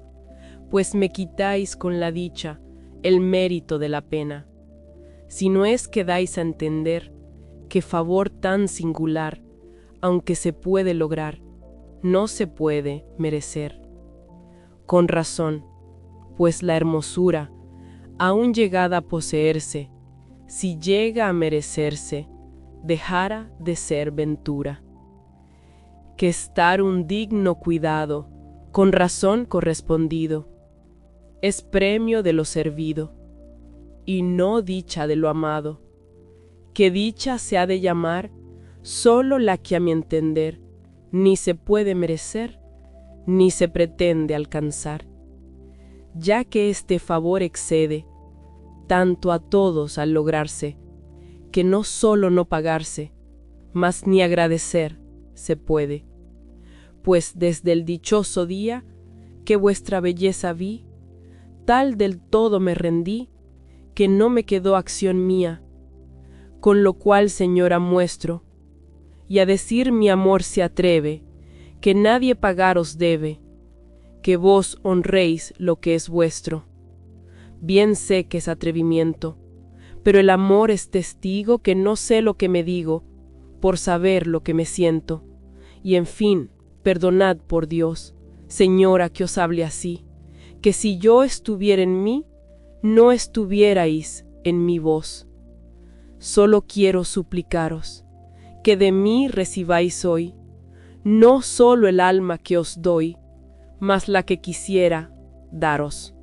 pues me quitáis con la dicha el mérito de la pena, si no es que dais a entender que favor tan singular, aunque se puede lograr, no se puede merecer. Con razón, pues la hermosura, aun llegada a poseerse, si llega a merecerse, dejara de ser ventura. Que estar un digno cuidado, con razón correspondido, es premio de lo servido, y no dicha de lo amado, que dicha se ha de llamar solo la que a mi entender ni se puede merecer, ni se pretende alcanzar, ya que este favor excede tanto a todos al lograrse, que no solo no pagarse, mas ni agradecer se puede. Pues desde el dichoso día que vuestra belleza vi, tal del todo me rendí, que no me quedó acción mía, con lo cual, señora, muestro, y a decir mi amor se atreve, que nadie pagaros debe, que vos honréis lo que es vuestro. Bien sé que es atrevimiento, pero el amor es testigo que no sé lo que me digo, por saber lo que me siento. Y en fin, perdonad por Dios, señora, que os hable así, que si yo estuviera en mí, no estuvierais en mi voz. Solo quiero suplicaros, que de mí recibáis hoy, no solo el alma que os doy, mas la que quisiera daros.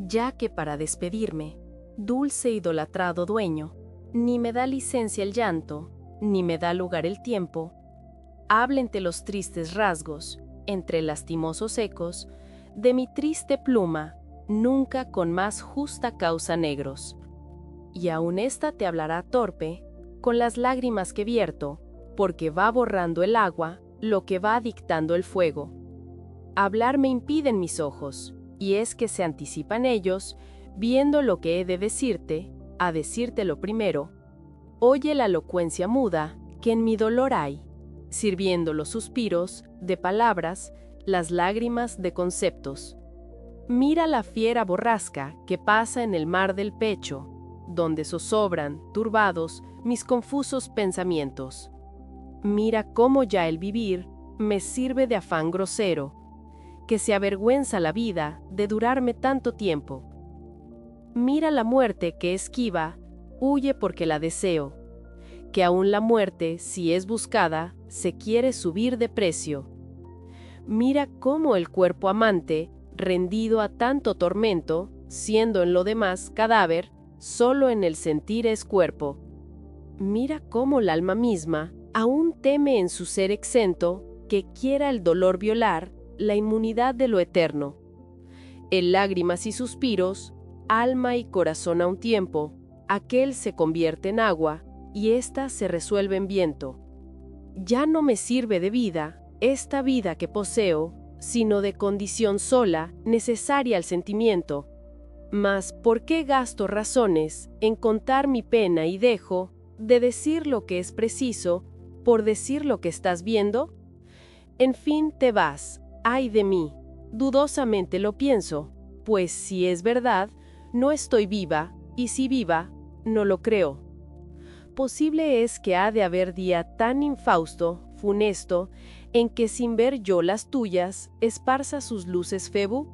Ya que para despedirme, dulce idolatrado dueño, ni me da licencia el llanto, ni me da lugar el tiempo, habla entre los tristes rasgos, entre lastimosos ecos, de mi triste pluma, nunca con más justa causa negros. Y aun esta te hablará torpe, con las lágrimas que vierto, porque va borrando el agua lo que va dictando el fuego. Hablar me impiden mis ojos, y es que se anticipan ellos, viendo lo que he de decirte, a decírtelo primero. Oye la elocuencia muda que en mi dolor hay, sirviendo los suspiros de palabras, las lágrimas de conceptos. Mira la fiera borrasca que pasa en el mar del pecho, donde zozobran, turbados, mis confusos pensamientos. Mira cómo ya el vivir me sirve de afán grosero, que se avergüenza la vida de durarme tanto tiempo. Mira la muerte que esquiva, huye porque la deseo, que aún la muerte, si es buscada, se quiere subir de precio. Mira cómo el cuerpo amante, rendido a tanto tormento, siendo en lo demás cadáver, solo en el sentir es cuerpo. Mira cómo el alma misma aún teme en su ser exento que quiera el dolor violar la inmunidad de lo eterno. En lágrimas y suspiros, alma y corazón a un tiempo, aquel se convierte en agua y ésta se resuelve en viento. Ya no me sirve de vida esta vida que poseo, sino de condición sola, necesaria al sentimiento. Mas, ¿por qué gasto razones en contar mi pena y dejo de decir lo que es preciso por decir lo que estás viendo? En fin, te vas, ay de mí, dudosamente lo pienso, pues si es verdad, no estoy viva, y si viva, no lo creo. Posible es que ha de haber día tan infausto, funesto, en que sin ver yo las tuyas, esparza sus luces Febu.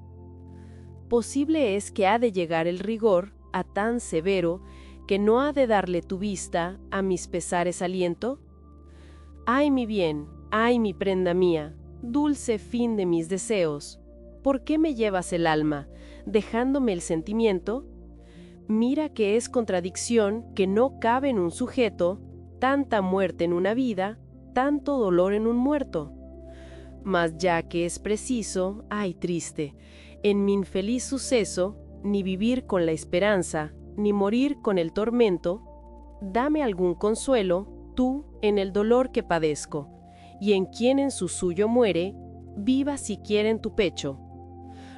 Posible es que ha de llegar el rigor a tan severo, que no ha de darle tu vista a mis pesares aliento. Ay mi bien, ay mi prenda mía, dulce fin de mis deseos, ¿por qué me llevas el alma, dejándome el sentimiento? Mira que es contradicción que no cabe en un sujeto, tanta muerte en una vida, tanto dolor en un muerto. Mas ya que es preciso, ay triste, en mi infeliz suceso, ni vivir con la esperanza, ni morir con el tormento, dame algún consuelo, tú, en el dolor que padezco, y en quien en su suyo muere, viva siquiera en tu pecho.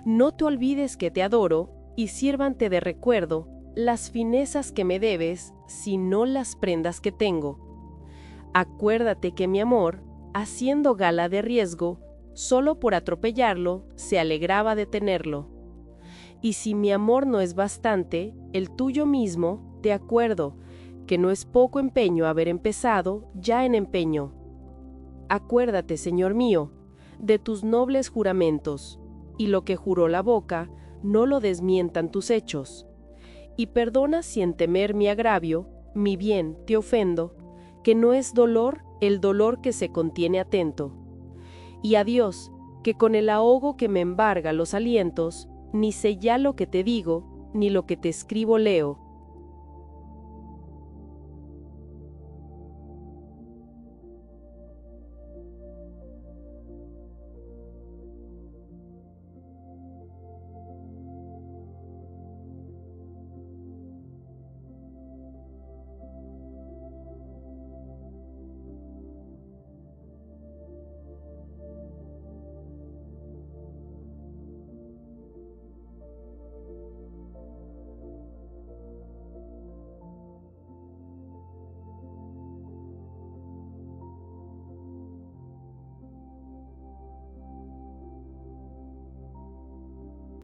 No te olvides que te adoro, y sírvante de recuerdo las finezas que me debes, sino las prendas que tengo. Acuérdate que mi amor, haciendo gala de riesgo, solo por atropellarlo, se alegraba de tenerlo. Y si mi amor no es bastante, el tuyo mismo, te acuerdo, que no es poco empeño haber empezado ya en empeño. Acuérdate, Señor mío, de tus nobles juramentos, y lo que juró la boca, no lo desmientan tus hechos. Y perdona si en temer mi agravio, mi bien, te ofendo, que no es dolor el dolor que se contiene atento. Y a Dios, que con el ahogo que me embarga los alientos, Ni sé ya lo que te digo, ni lo que te escribo leo,